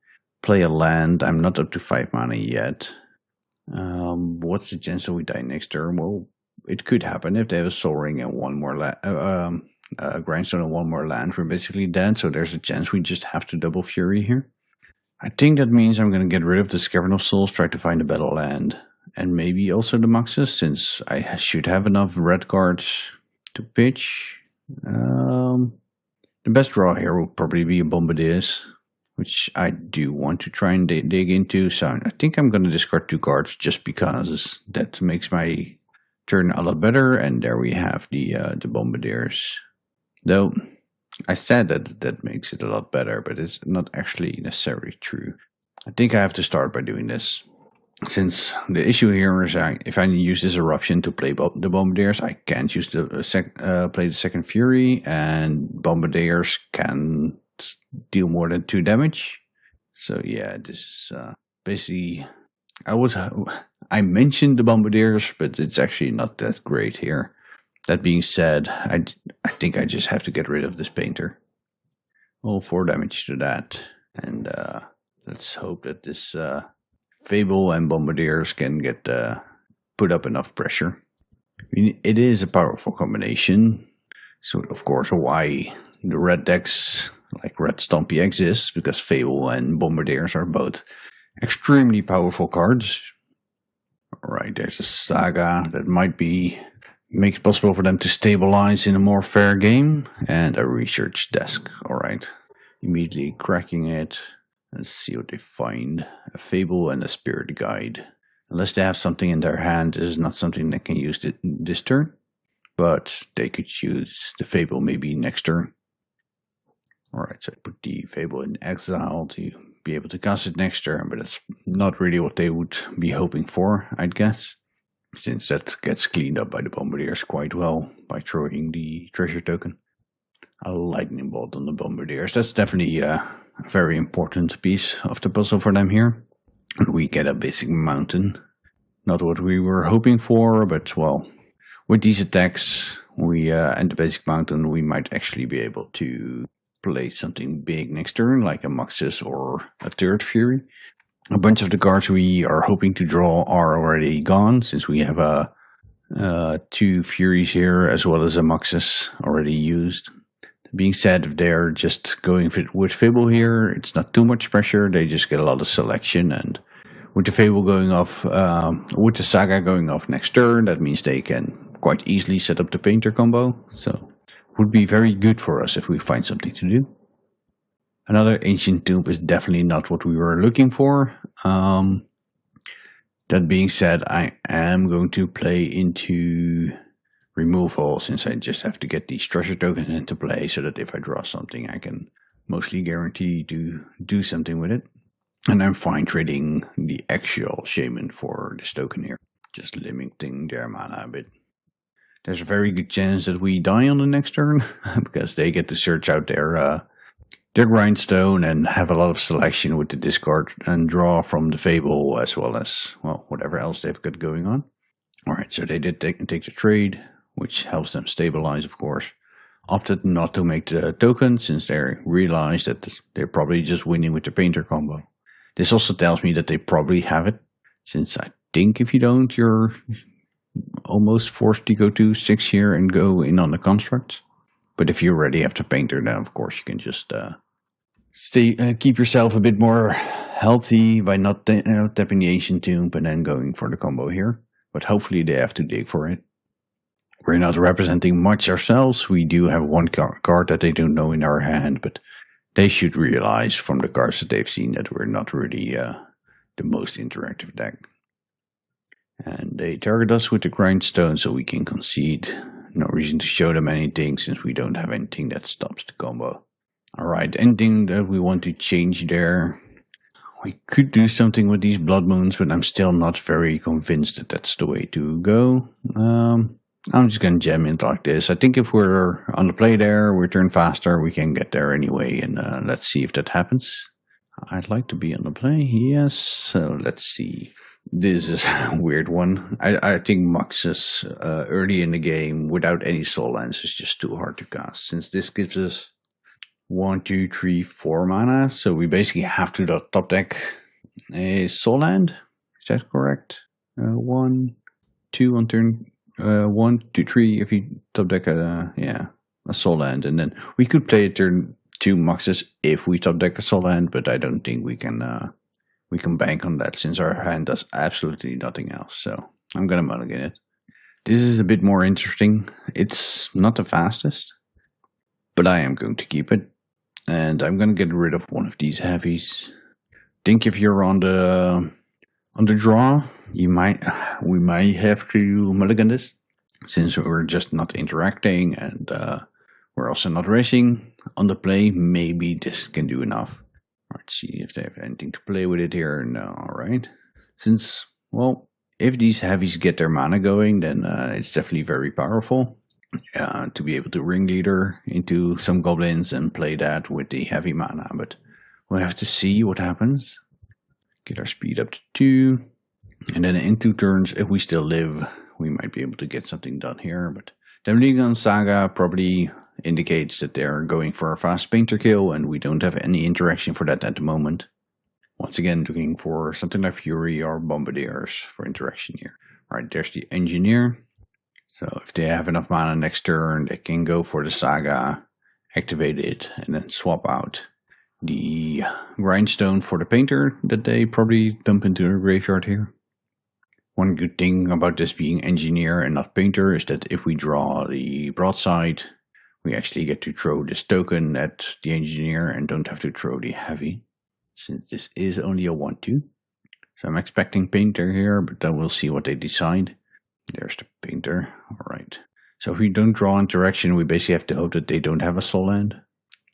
play a land, I'm not up to 5 mana yet. What's the chance that we die next turn? Well, it could happen if they have a Soul Ring and one more Grindstone and one more land. We're basically dead, so there's a chance we just have to double Fury here. I think that means I'm going to get rid of the Cavern of Souls, try to find a battle land, and maybe also the Muxus, since I should have enough red cards to pitch. The best draw here will probably be a Bombardiers, which I do want to try and dig into, so I think I'm going to discard 2 cards just because that makes my turn a lot better, and there we have the Bombardiers. Though, I said that makes it a lot better, but it's not actually necessarily true. I think I have to start by doing this. Since the issue here is if I use this Eruption to play the Bombardiers, I can't use play the second Fury, and Bombardiers can deal more than 2 damage. So yeah, this is basically... I mentioned the Bombardiers, but it's actually not that great here. That being said, I think I just have to get rid of this Painter. All 4 damage to that. And let's hope that this Fable and Bombardiers can get put up enough pressure. I mean, it is a powerful combination. So, of course, why the red decks like Red Stompy exists, because Fable and Bombardiers are both extremely powerful cards. Alright, there's a Saga that might make it possible for them to stabilize in a more fair game. And a research desk. Alright, immediately cracking it. Let's see what they find. A Fable and a Spirit Guide. Unless they have something in their hand, this is not something they can use this turn. But they could use the Fable maybe next turn. Alright, so I put the Fable in exile to be able to cast it next turn, but that's not really what they would be hoping for, I'd guess. Since that gets cleaned up by the Bombardiers quite well by throwing the treasure token. A lightning bolt on the Bombardiers. That's definitely a very important piece of the puzzle for them here. We get a basic mountain. Not what we were hoping for, but well, with these attacks and the basic mountain, we might actually be able to play something big next turn, like a Muxus or a third Fury. A bunch of the cards we are hoping to draw are already gone, since we have two Furies here as well as a Muxus already used. Being said, if they're just going with Fable here, it's not too much pressure. They just get a lot of selection, and with the Fable going off, with the Saga going off next turn, that means they can quite easily set up the Painter combo. So it would be very good for us if we find something to do. Another Ancient Tomb is definitely not what we were looking for. That being said, I am going to play into removal, since I just have to get these treasure tokens into play, so that if I draw something, I can mostly guarantee to do something with it. And I'm fine trading the actual Shaman for this token here, just limiting their mana a bit. There's a very good chance that we die on the next turn, because they get to search out their grindstone and have a lot of selection with the discard and draw from the Fable, as well as, well, whatever else they've got going on. Alright, so they did take the trade, which helps them stabilize, of course. Opted not to make the token, since they realized that they're probably just winning with the Painter combo. This also tells me that they probably have it, since I think if you don't, you're almost forced to go to 6 here and go in on the construct. But if you already have the Painter, then of course you can just keep yourself a bit more healthy by not tapping the Ancient Tomb and then going for the combo here. But hopefully they have to dig for it. We're not representing much ourselves. We do have one card that they don't know in our hand, but they should realize from the cards that they've seen that we're not really the most interactive deck. And they target us with the grindstone, so we can concede. No reason to show them anything, since we don't have anything that stops the combo. Alright, anything that we want to change there? We could do something with these Blood Moons, but I'm still not very convinced that that's the way to go. I'm just going to jam it like this. I think if we're on the play there, we turn faster, we can get there anyway, and let's see if that happens. I'd like to be on the play, yes, so let's see. This is a weird one. I think Muxus early in the game without any Soul Lands is just too hard to cast, since this gives us 1, 2, 3, 4 mana, so we basically have to top deck a Soul Land. Is that correct? 1, 2 on turn 1, 2, 3. If you top deck a Soul Land, and then we could play a turn 2 Muxus if we top deck a Soul Land, but I don't think we can bank on that, since our hand does absolutely nothing else. So I'm gonna mulligan it. This is a bit more interesting. It's not the fastest, but I am going to keep it. And I'm going to get rid of one of these heavies. Think if you're on the draw, we might have to mulligan this, since we're just not interacting and we're also not racing. On the play, maybe this can do enough. Let's see if they have anything to play with it here. No, alright. Since, well, if these heavies get their mana going, then it's definitely very powerful. To be able to ringleader into some goblins and play that with the heavy mana, but we'll have to see what happens. Get our speed up to 2, and then in 2 turns, if we still live, we might be able to get something done here. But the Legion Saga probably indicates that they're going for a fast Painter kill, and we don't have any interaction for that at the moment. Once again, looking for something like Fury or Bombardiers for interaction here. Alright, there's the Engineer. So if they have enough mana next turn, they can go for the Saga, activate it, and then swap out the Grindstone for the Painter that they probably dump into their graveyard here. One good thing about this being Engineer and not Painter is that if we draw the Broadside, we actually get to throw this token at the Engineer and don't have to throw the Heavy, since this is only a 1-2. So I'm expecting Painter here, but then we'll see what they decide. There's the Painter. Alright. So if we don't draw interaction, we basically have to hope that they don't have a Soul Land,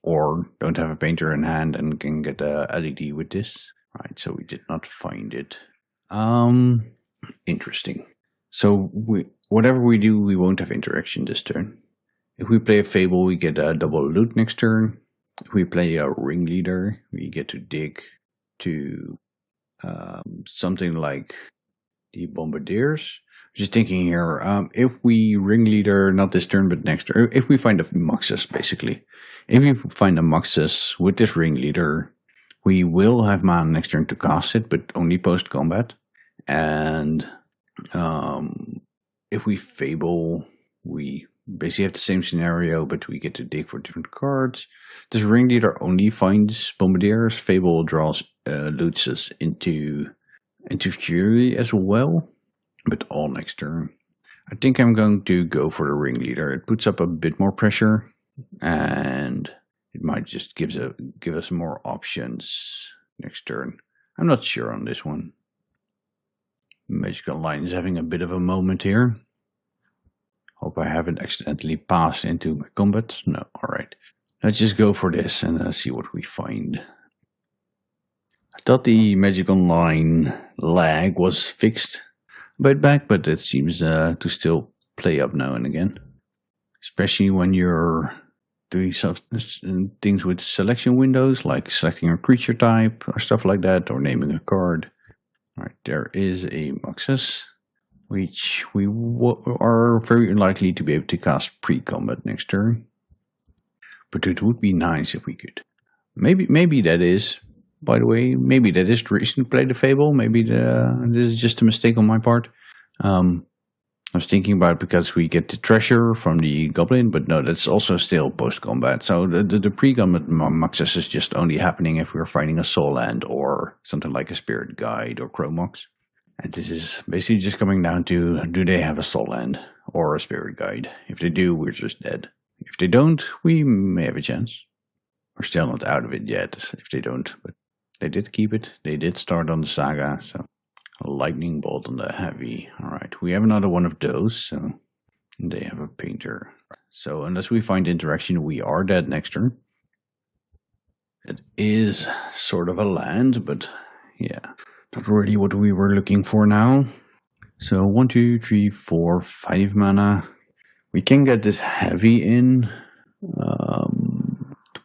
or don't have a Painter in hand and can get a LED with this. Right, so we did not find it. Interesting. So whatever we do, we won't have interaction this turn. If we play a Fable, we get a double loot next turn. If we play a Ringleader, we get to dig to something like the Bombardiers. Just thinking here, if we ringleader not this turn but next turn, if we find a Muxus basically, if we find a Muxus with this ringleader, we will have mana next turn to cast it, but only post combat. And if we Fable, we basically have the same scenario, but we get to dig for different cards. This ringleader only finds Bombardiers. Fable draws loots us into Fury as well, but all next turn. I think I'm going to go for the ringleader. It puts up a bit more pressure, and it might just give us more options next turn. I'm not sure on this one. Magical Line is having a bit of a moment here. Hope I haven't accidentally passed into my combat. No, alright. Let's just go for this and see what we find. I thought the Magic Online lag was fixed a bit back, but it seems to still play up now and again. Especially when you're doing some things with selection windows, like selecting a creature type or stuff like that, or naming a card. Alright, there is a Muxus, which we are very unlikely to be able to cast pre-combat next turn. But it would be nice if we could. Maybe that is, by the way, maybe that is the reason to play the Fable. Maybe this is just a mistake on my part. I was thinking about it because we get the treasure from the Goblin, but no, that's also still post-combat. So the pre-combat Muxus is just only happening if we're fighting a Soul Land or something like a Spirit Guide or Chromox. And this is basically just coming down to, do they have a Soul Land or a Spirit Guide? If they do, we're just dead. If they don't, we may have a chance. We're still not out of it yet, if they don't. But they did keep it. They did start on the Saga, so a Lightning Bolt on the Heavy. Alright, we have another one of those, so they have a Painter. So unless we find interaction, we are dead next turn. It is sort of a land, but yeah, not really what we were looking for now. So 1, 2, 3, 4, 5 mana. We can get this Heavy in,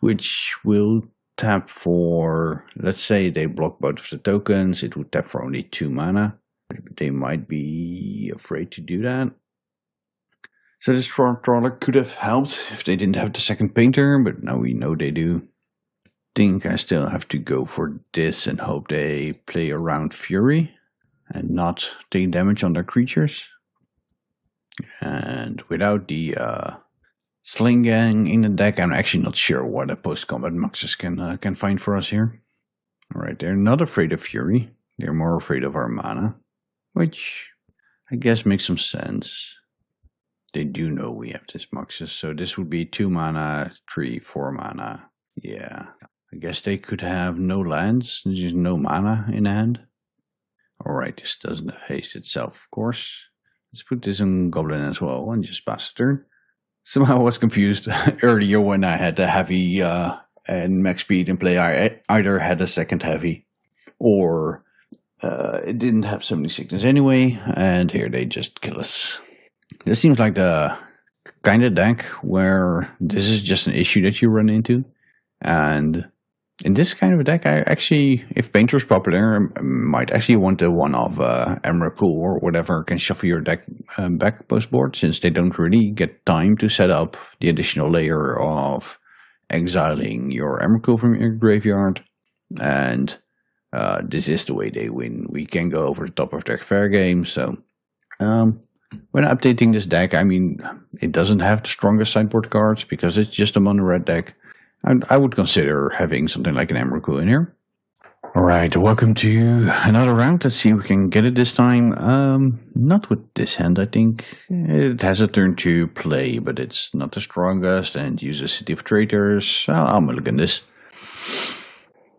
which will tap for, let's say they block both of the tokens, it would tap for only 2 mana. They might be afraid to do that. So this Trawler could have helped if they didn't have the second Painter, but now we know they do. Think I still have to go for this and hope they play around Fury and not take damage on their creatures. And without the Sling Gang in the deck, I'm actually not sure what a post-combat Muxus can find for us here. Alright, they're not afraid of Fury. They're more afraid of our mana, which I guess makes some sense. They do know we have this Muxus, so this would be 2 mana, 3, 4 mana. Yeah, I guess they could have no lands, just no mana in hand. Alright, this doesn't have haste itself, of course. Let's put this in Goblin as well and just pass the turn. Somehow I was confused earlier when I had the Heavy and max speed in play. I either had a second Heavy or it didn't have so many sickness anyway, and here they just kill us. This seems like the kind of deck where this is just an issue that you run into. And in this kind of a deck, I actually, if Painter's popular, I might actually want the one of Emrakul or whatever can shuffle your deck back post board, since they don't really get time to set up the additional layer of exiling your Emrakul from your graveyard. And this is the way they win. We can go over the top of their fair game. So when updating this deck, I mean, it doesn't have the strongest sideboard cards because it's just a mono red deck. And I would consider having something like an Emrakul in here. Alright, welcome to another round. Let's see if we can get it this time. Not with this hand, I think. It has a turn to play, but it's not the strongest and uses City of Traitors. I'll mulligan this.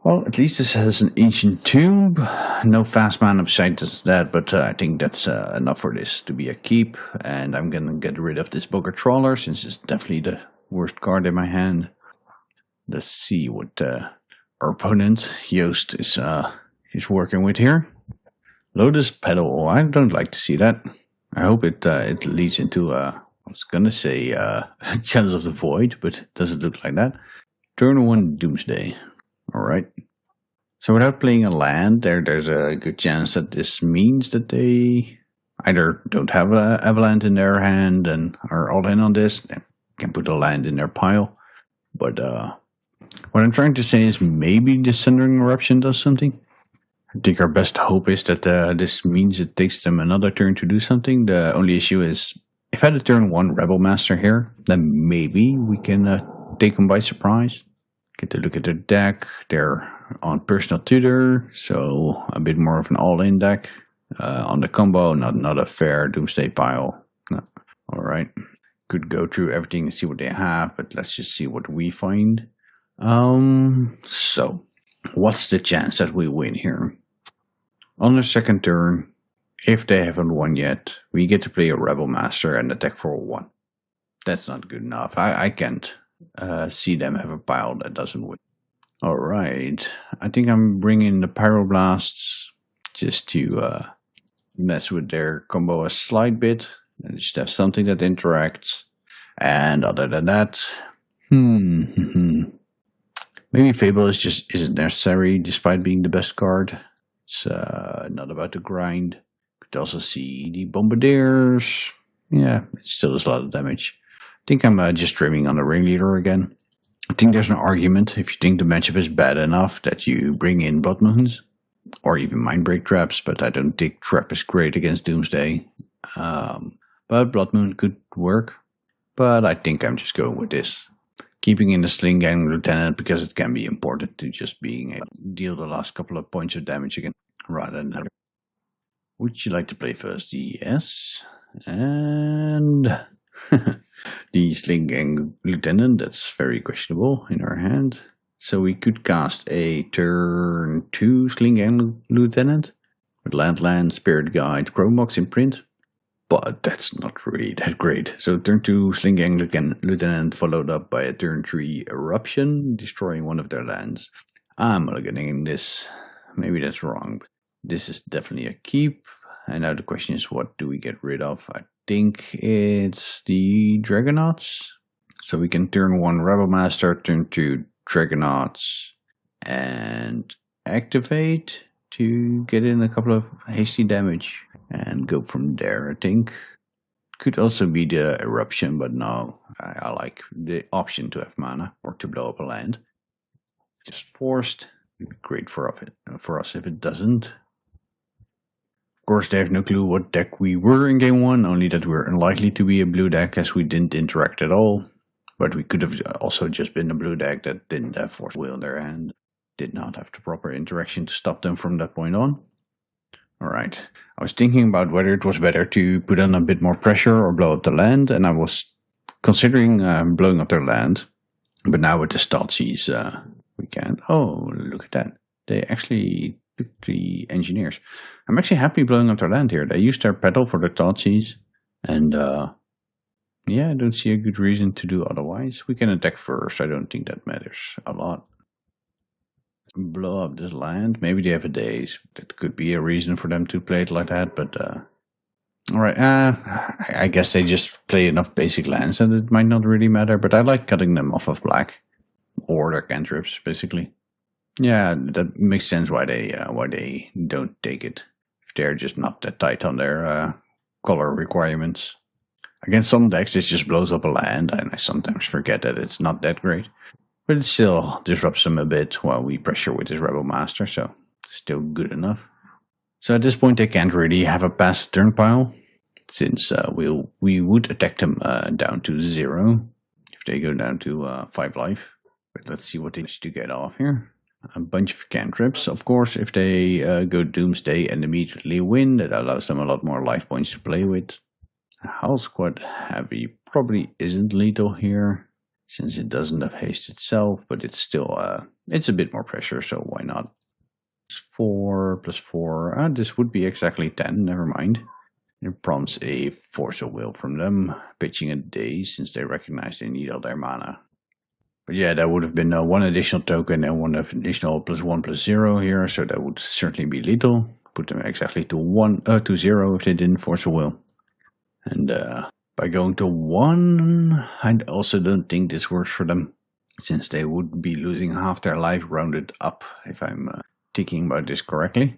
Well, at least this has an Ancient Tomb. No fast mana besides that, but I think that's enough for this to be a keep. And I'm gonna get rid of this Boggart Trawler, since it's definitely the worst card in my hand. Let's see what our opponent, Joost, is working with here. Lotus Petal. I don't like to see that. I hope it leads into, I was going to say, Chalice of the Void, but it doesn't look like that. Turn 1 Doomsday. Alright. So without playing a land, there's a good chance that this means that they either don't have a land in their hand and are all in on this. They can put a land in their pile. But what I'm trying to say is maybe the Sundering Eruption does something. I think our best hope is that this means it takes them another turn to do something. The only issue is if I had a turn 1 Rebel Master here, then maybe we can take them by surprise. Get a look at their deck. They're on Personal Tutor, so a bit more of an all-in deck. On the combo, not a fair Doomsday pile. No. Alright. Could go through everything and see what they have, but let's just see what we find. So, what's the chance that we win here? On the second turn, if they haven't won yet, we get to play a Rebel Master and attack for 1. That's not good enough. I can't see them have a pile that doesn't win. Alright, I think I'm bringing the Pyroblasts just to mess with their combo a slight bit. And just have something that interacts. And other than that, maybe Fable isn't necessary despite being the best card. It's not about the grind. Could also see the Bombardiers. Yeah, it still does a lot of damage. I think I'm just trimming on the Ringleader again. I think there's an argument if you think the matchup is bad enough that you bring in Blood Moons or even Mindbreak Traps, but I don't think Trap is great against Doomsday. But Blood Moon could work. But I think I'm just going with this. Keeping in the Sling Gang Lieutenant because it can be important to just being able to deal the last couple of points of damage again rather than that. Would you like to play first? Yes. And the Sling Gang Lieutenant, that's very questionable in our hand. So we could cast a turn 2 Sling Gang Lieutenant with Land, Spirit Guide, Chrome Box in print. But that's not really that great. So turn 2 Sling Gang Lieutenant followed up by a turn 3 Eruption, destroying one of their lands. I'm mulliganing this. Maybe that's wrong. But this is definitely a keep. And now the question is, what do we get rid of? I think it's the Dragonauts. So we can turn 1 Rebel Master, turn 2 Dragonauts, and activate to get in a couple of hasty damage. And go from there, I think. Could also be the Eruption, but no. I like the option to have mana or to blow up a land. It's forced. It'd be great for us if it doesn't. Of course, they have no clue what deck we were in game 1, only that we're unlikely to be a blue deck as we didn't interact at all. But we could have also just been a blue deck that didn't have Force Will in their hand. Did not have the proper interaction to stop them from that point on. Alright, I was thinking about whether it was better to put on a bit more pressure or blow up the land, and I was considering blowing up their land. But now with the Stotzies, we can. Oh, look at that. They actually took the Engineers. I'm actually happy blowing up their land here. They used their pedal for the Stotzies, and yeah, I don't see a good reason to do otherwise. We can attack first, I don't think that matters a lot. Blow up this land. Maybe they have a daze. That could be a reason for them to play it like that, but alright, I guess they just play enough basic lands and it might not really matter, but I like cutting them off of black. Or their cantrips, basically. Yeah, that makes sense why they don't take it. If they're just not that tight on their color requirements. Against some decks it just blows up a land, and I sometimes forget that it's not that great. But it still disrupts them a bit while we pressure with his Rebel Master, so still good enough. So at this point they can't really have a pass turn pile, since we would attack them down to 0 if they go down to 5 life. But let's see what they need to get off here. A bunch of cantrips, of course. If they go Doomsday and immediately win, that allows them a lot more life points to play with. Hull Squad Heavy probably isn't lethal here, since it doesn't have haste itself, but it's still, it's a bit more pressure, so why not? 4 plus 4, this would be exactly 10, never mind. It prompts a Force of Will from them, pitching a daze since they recognize they need all their mana. But yeah, that would have been one additional token and one additional +1/+0 here, so that would certainly be lethal. Put them exactly to 0 if they didn't Force a Will. And by going to 1, I also don't think this works for them, since they would be losing half their life rounded up if I'm thinking about this correctly.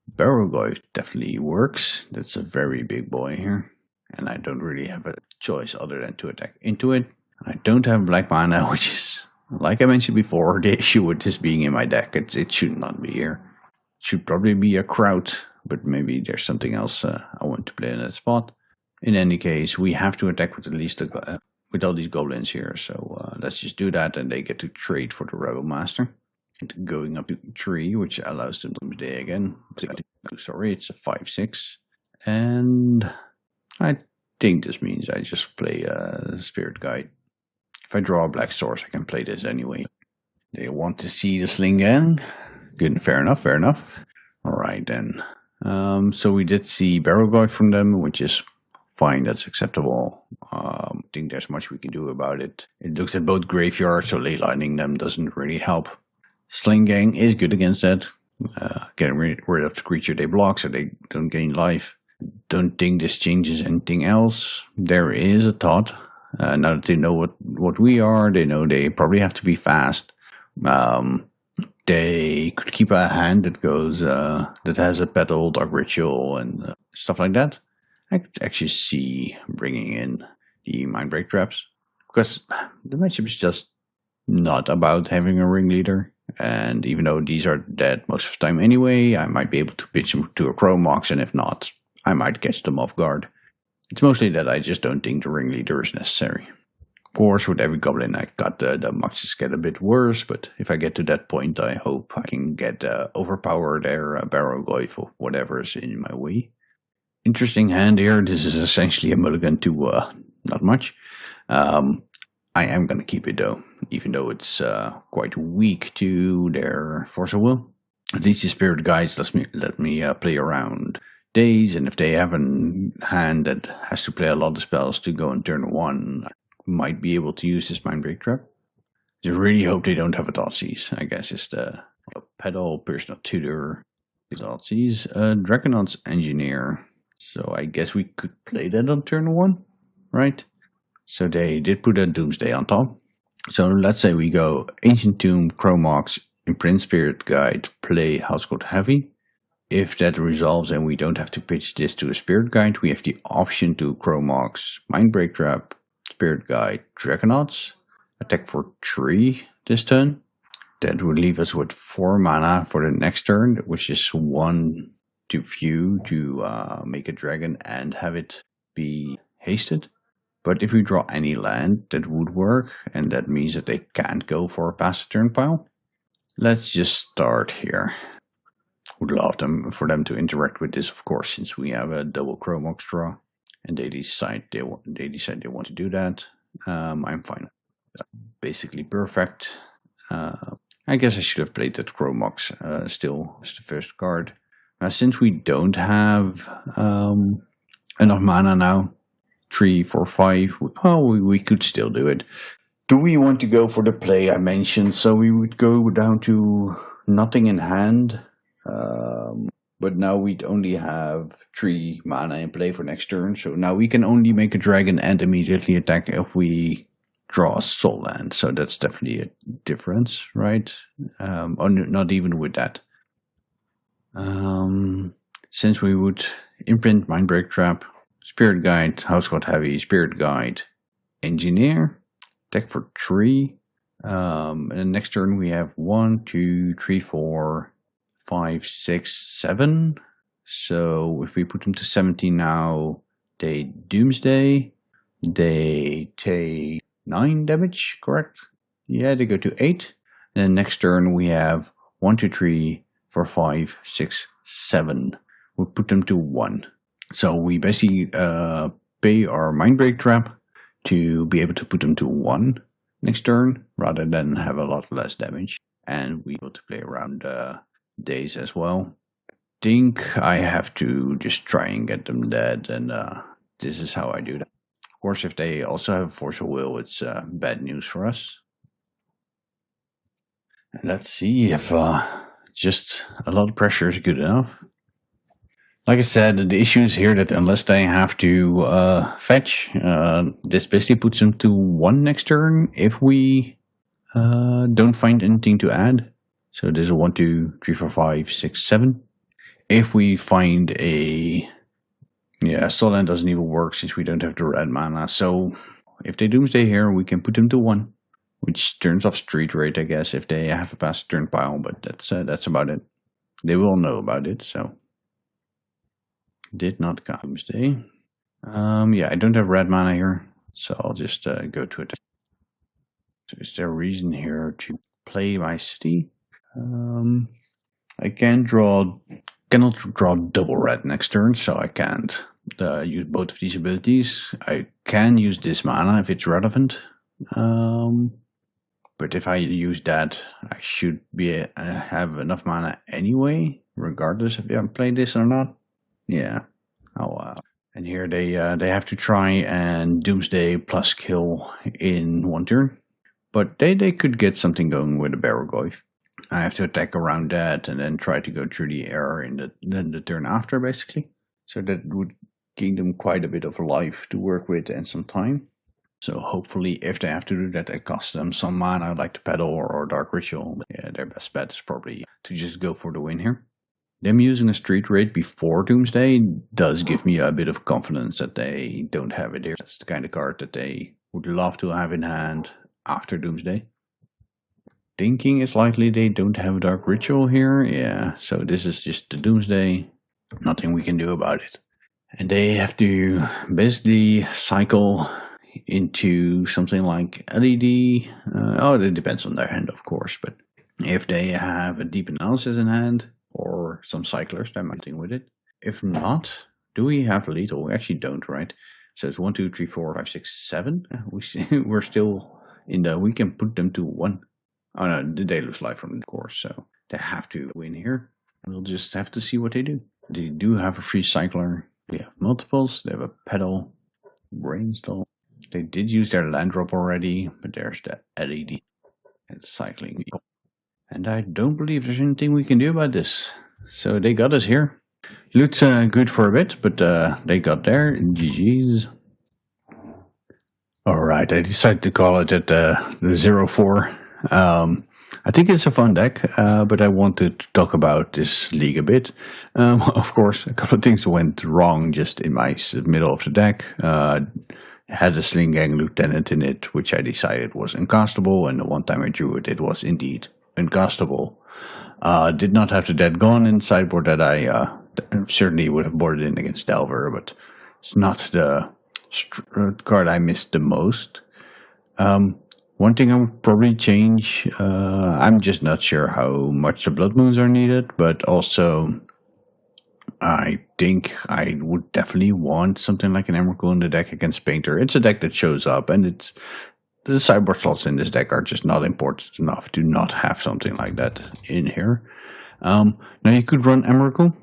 Barrel definitely works. That's a very big boy here. And I don't really have a choice other than to attack into it. I don't have black mana, which is, like I mentioned before, the issue with this being in my deck. It should not be here. It should probably be a Kraut, but maybe there's something else I want to play in that spot. In any case, we have to attack with at least with all these goblins here. So let's just do that, and they get to trade for the Rebel Master. And going up to 3, which allows them Doomsday again. Sorry, it's a 5/6. And I think this means I just play a Spirit Guide. If I draw a black source, I can play this anyway. They want to see the Sling Gang. Good, fair enough. Alright then. So we did see Barrel from them, which is fine, that's acceptable. I think there's much we can do about it. It looks at both graveyards, so ley lining them doesn't really help. Sling Gang is good against that. Getting rid of the creature they block so they don't gain life. Don't think this changes anything else. There is a thought. Now that they know what we are, they know they probably have to be fast. They could keep a hand that goes that has a petal, dark ritual, and stuff like that. I could actually see bringing in the Mindbreak traps, because the matchup is just not about having a ringleader. And even though these are dead most of the time anyway, I might be able to pitch them to a Chromox, and if not, I might catch them off guard. It's mostly that I just don't think the ringleader is necessary. Of course, with every goblin I got, the Muxus get a bit worse, but if I get to that point, I hope I can get overpower their Barrogoyf or whatever is in my way. Interesting hand here. This is essentially a mulligan to not much. I am going to keep it though, even though it's quite weak to their Force of Will. At least the Spirit Guides let me play around days, and if they have a hand that has to play a lot of spells to go on turn 1, I might be able to use this Mindbreak Trap. Just really hope they don't have a Thoughtseize. I guess it's the Pedal, Personal Tutor, Thoughtseize, Dragonaut's Engineer. So I guess we could play that on turn 1, right? So they did put a Doomsday on top. So let's say we go Ancient Tomb, Chromox, Imprint Spirit Guide, play Household Heavy. If that resolves and we don't have to pitch this to a Spirit Guide, we have the option to Chromox, Mindbreak Trap, Spirit Guide, Dragonauts, attack for 3 this turn. That would leave us with 4 mana for the next turn, which is 1 to view to make a dragon and have it be hasted. But if we draw any land, that would work, and that means that they can't go for a pass turn pile. Let's just start here. Would love for them to interact with this, of course, since we have a double Chromox draw, and they decide they want to do that. I'm fine. Basically perfect. I guess I should have played that Chromox still as the first card. Now, since we don't have enough mana now, 3, 4, 5. We could still do it. Do we want to go for the play I mentioned? So we would go down to nothing in hand. But now we'd only have 3 mana in play for next turn. So now we can only make a dragon and immediately attack if we draw a soul land. So that's definitely a difference, right? Or not even with that. Since we would imprint Mindbreak Trap, Spirit Guide, Household Heavy, Spirit Guide, Engineer, attack for 3. And then next turn we have 1, 2, 3, 4, 5, 6, 7. So if we put them to 17 now, they Doomsday. They take 9 damage, correct? Yeah, they go to 8. And then next turn we have 1, 2, 3, 4, 5, 6, 7. We'll put them to 1. So we basically pay our Mindbreak Trap to be able to put them to 1 next turn, rather than have a lot less damage. And we able to play around days as well. Think I have to just try and get them dead, and this is how I do that. Of course, if they also have Force of Will, it's bad news for us. And let's see if just a lot of pressure is good enough. Like I said, the issue is here that unless they have to fetch, this basically puts them to 1 next turn if we don't find anything to add. So there's a 1, 2, 3, 4, 5, 6, 7. If we find a... Yeah, Soul doesn't even work since we don't have the red mana. So if they Doomsday here, we can put them to 1. Which turns off street rate, I guess, if they have a past turn pile. But that's about it. They will know about it, so... Did not count Doomsday. Yeah, I don't have red mana here. So I'll just go to it. So is there a reason here to play my city? I cannot draw double red next turn, so I can't use both of these abilities. I can use this mana if it's relevant, but if I use that, I should be have enough mana anyway, regardless if I play this or not. Yeah. Oh, and here they have to try and Doomsday plus kill in 1 turn, but they could get something going with a Barrowgoyf. I have to attack around that and then try to go through the air in the turn after, basically. So that would gain them quite a bit of life to work with and some time. So hopefully if they have to do that, it costs them some mana like the Pedal or Dark Ritual. Yeah, their best bet is probably to just go for the win here. Them using a street rate before Doomsday does give me a bit of confidence that they don't have it here. That's the kind of card that they would love to have in hand after Doomsday. Thinking it's likely they don't have Dark Ritual here. Yeah, so this is just the Doomsday. Nothing we can do about it. And they have to basically cycle into something like LED. It depends on their hand, of course. But if they have a Deep Analysis in hand or some cyclers, they're mighting with it. If not, do we have lethal? We actually don't, right? So it's 1, 2, 3, 4, 5, 6, 7. We're still in the... We can put them to 1. Oh no, they lose life from the course, so they have to win here. We'll just have to see what they do. They do have a free cycler. They have multiples. They have a Pedal, Brainstorm. They did use their land drop already, but there's the LED and cycling. And I don't believe there's anything we can do about this. So they got us here. Looked good for a bit, but they got there. GG's. Alright, I decided to call it at the 0-4. I think it's a fun deck, but I wanted to talk about this league a bit. Of course, a couple of things went wrong just in my middle of the deck. Had a Sling Gang Lieutenant in it, which I decided was uncastable, and the one time I drew it, it was indeed uncastable. Did not have the Dead Gone in sideboard that I certainly would have boarded in against Delver, but it's not the card I missed the most. One thing I would probably change, I'm just not sure how much the Blood Moons are needed, but also I think I would definitely want something like an Emrakul in the deck against Painter. It's a deck that shows up, and the sideboard slots in this deck are just not important enough to not have something like that in here. Now you could run Emrakul.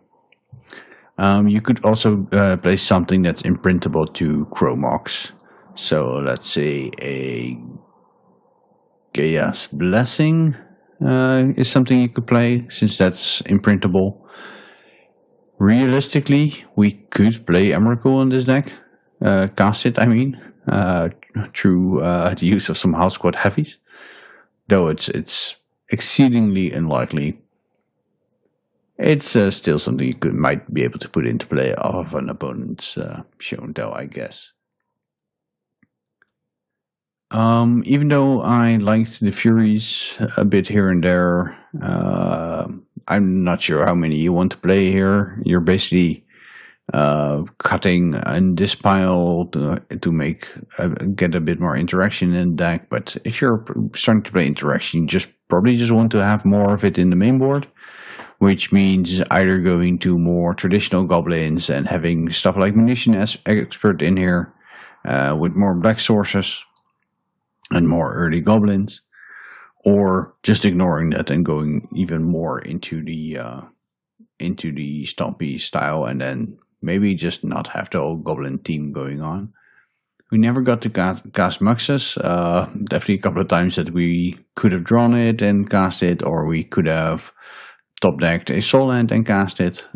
You could also play something that's imprintable to Chromox. So let's say a Gaia's Blessing is something you could play, since that's imprintable. Realistically, we could play Emrakul in this deck. Cast it, I mean, through the use of some House Squad heavies. Though it's exceedingly unlikely. It's still something you might be able to put into play of an opponent's shown, though, I guess. Even though I liked the Furies a bit here and there, I'm not sure how many you want to play here. You're basically cutting in this pile to make get a bit more interaction in the deck. But if you're starting to play interaction, you probably just want to have more of it in the main board, which means either going to more traditional goblins and having stuff like Munition Expert in here with more black sources and more early goblins, or just ignoring that and going even more into the Stompy style, and then maybe just not have the whole goblin team going on. We never got to cast Muxus. Definitely a couple of times that we could have drawn it and cast it, or we could have top decked a Soul Land and cast it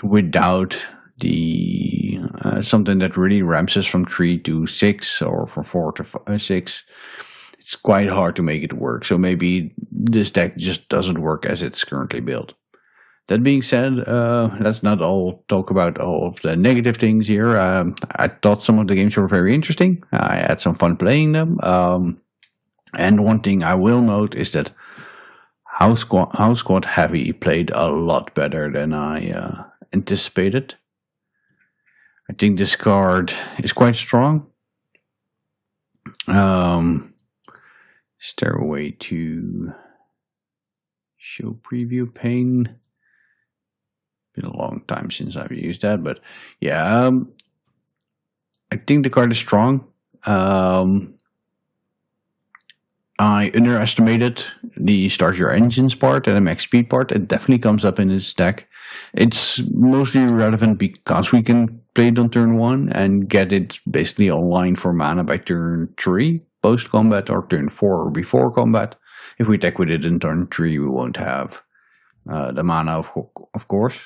without the something that really ramps us from 3 to 6 or from 4 to 6. It's it's quite hard to make it work. So maybe this deck just doesn't work as it's currently built. That being said, let's not all talk about all of the negative things here. I thought some of the games were very interesting. I had some fun playing them. And one thing I will note is that House Squad Heavy played a lot better than I anticipated. I think this card is quite strong. Is there a way to show preview pane? Been a long time since I've used that, but yeah, I think the card is strong. I underestimated the start your engines part and the max speed part. It definitely comes up in this deck. It's mostly relevant because we can play it on turn 1 and get it basically online for mana by turn 3 post combat or turn 4 or before combat. If we attack with it in turn 3, we won't have the mana, of course.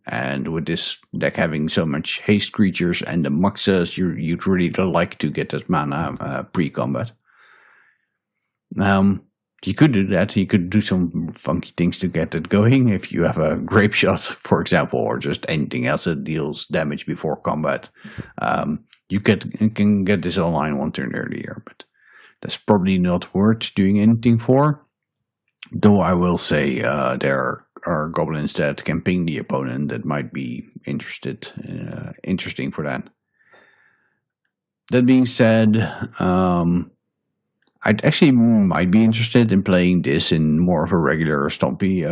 And with this deck having so much haste creatures and the Muxus, you'd really like to get that mana pre-combat. You could do that. You could do some funky things to get it going. If you have a grape shot, for example, or just anything else that deals damage before combat, you can get this online 1 turn earlier. But that's probably not worth doing anything for. Though I will say there are goblins that can ping the opponent that might be interesting for that. That being said, I actually might be interested in playing this in more of a regular Stompy,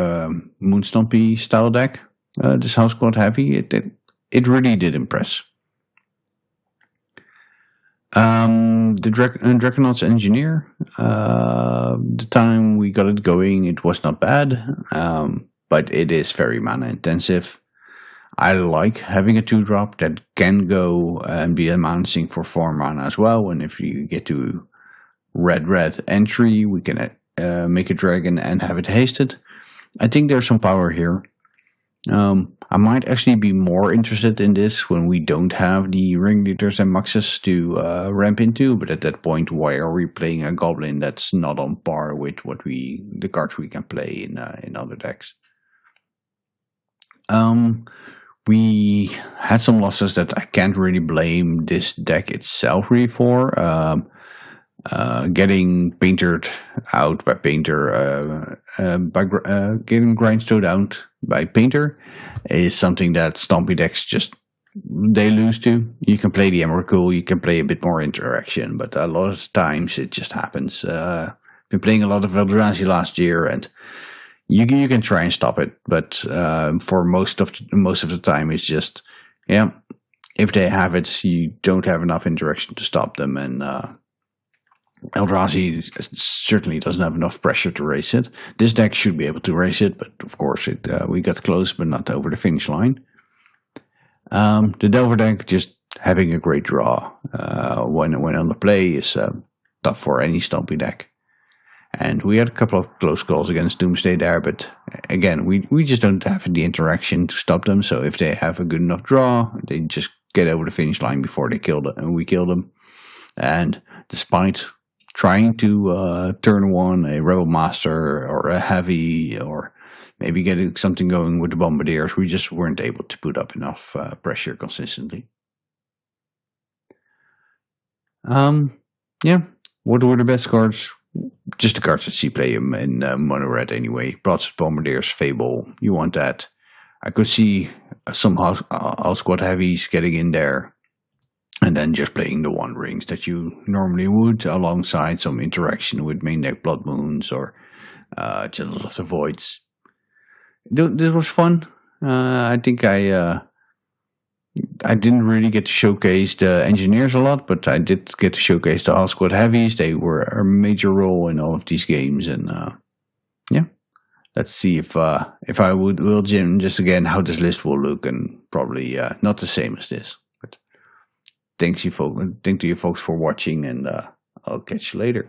Moon Stompy style deck. This House Squad Heavy, it really did impress. The Draconaut's Engineer, the time we got it going, it was not bad, but it is very mana intensive. I like having a 2-drop that can go and be a mana sink for 4 mana as well, and if you get to red entry, we can make a dragon and have it hasted. I think there's some power here. I might actually be more interested in this when we don't have the ringleaders and Muxus to ramp into, but at that point, why are we playing a goblin that's not on par with the cards we can play in other decks? We had some losses that I can't really blame this deck itself really for. Getting paintered out by Painter, getting grindstone out by Painter is something that Stompy decks just, they lose to. You can play the Emrakul, you can play a bit more interaction, but a lot of times it just happens. Been playing a lot of Eldrazi last year, and you can try and stop it, but for most of the time it's just, yeah, if they have it, you don't have enough interaction to stop them, and Eldrazi certainly doesn't have enough pressure to race it. This deck should be able to race it, but of course we got close, but not over the finish line. The Delver deck just having a great draw when on the play is tough for any Stompy deck. And we had a couple of close calls against Doomsday there, but again, we just don't have the interaction to stop them. So if they have a good enough draw, they just get over the finish line before they kill them, and we kill them. And despite trying to turn 1 a Rebel Master or a Heavy, or maybe getting something going with the Bombardiers, we just weren't able to put up enough pressure consistently. Yeah, what were the best cards? Just the cards that see play in mono red anyway. Broadside Bombardiers, Fable, you want that. I could see some House Squad Heavies getting in there, and then just playing the 1 rings that you normally would, alongside some interaction with main deck Blood Moons or Children of the Voids. This was fun. I think I didn't really get to showcase the engineers a lot, but I did get to showcase the House Squad Heavies. They were a major role in all of these games, and yeah. Let's see if I will Jim just again how this list will look, and probably not the same as this. But thank you folks for watching, and I'll catch you later.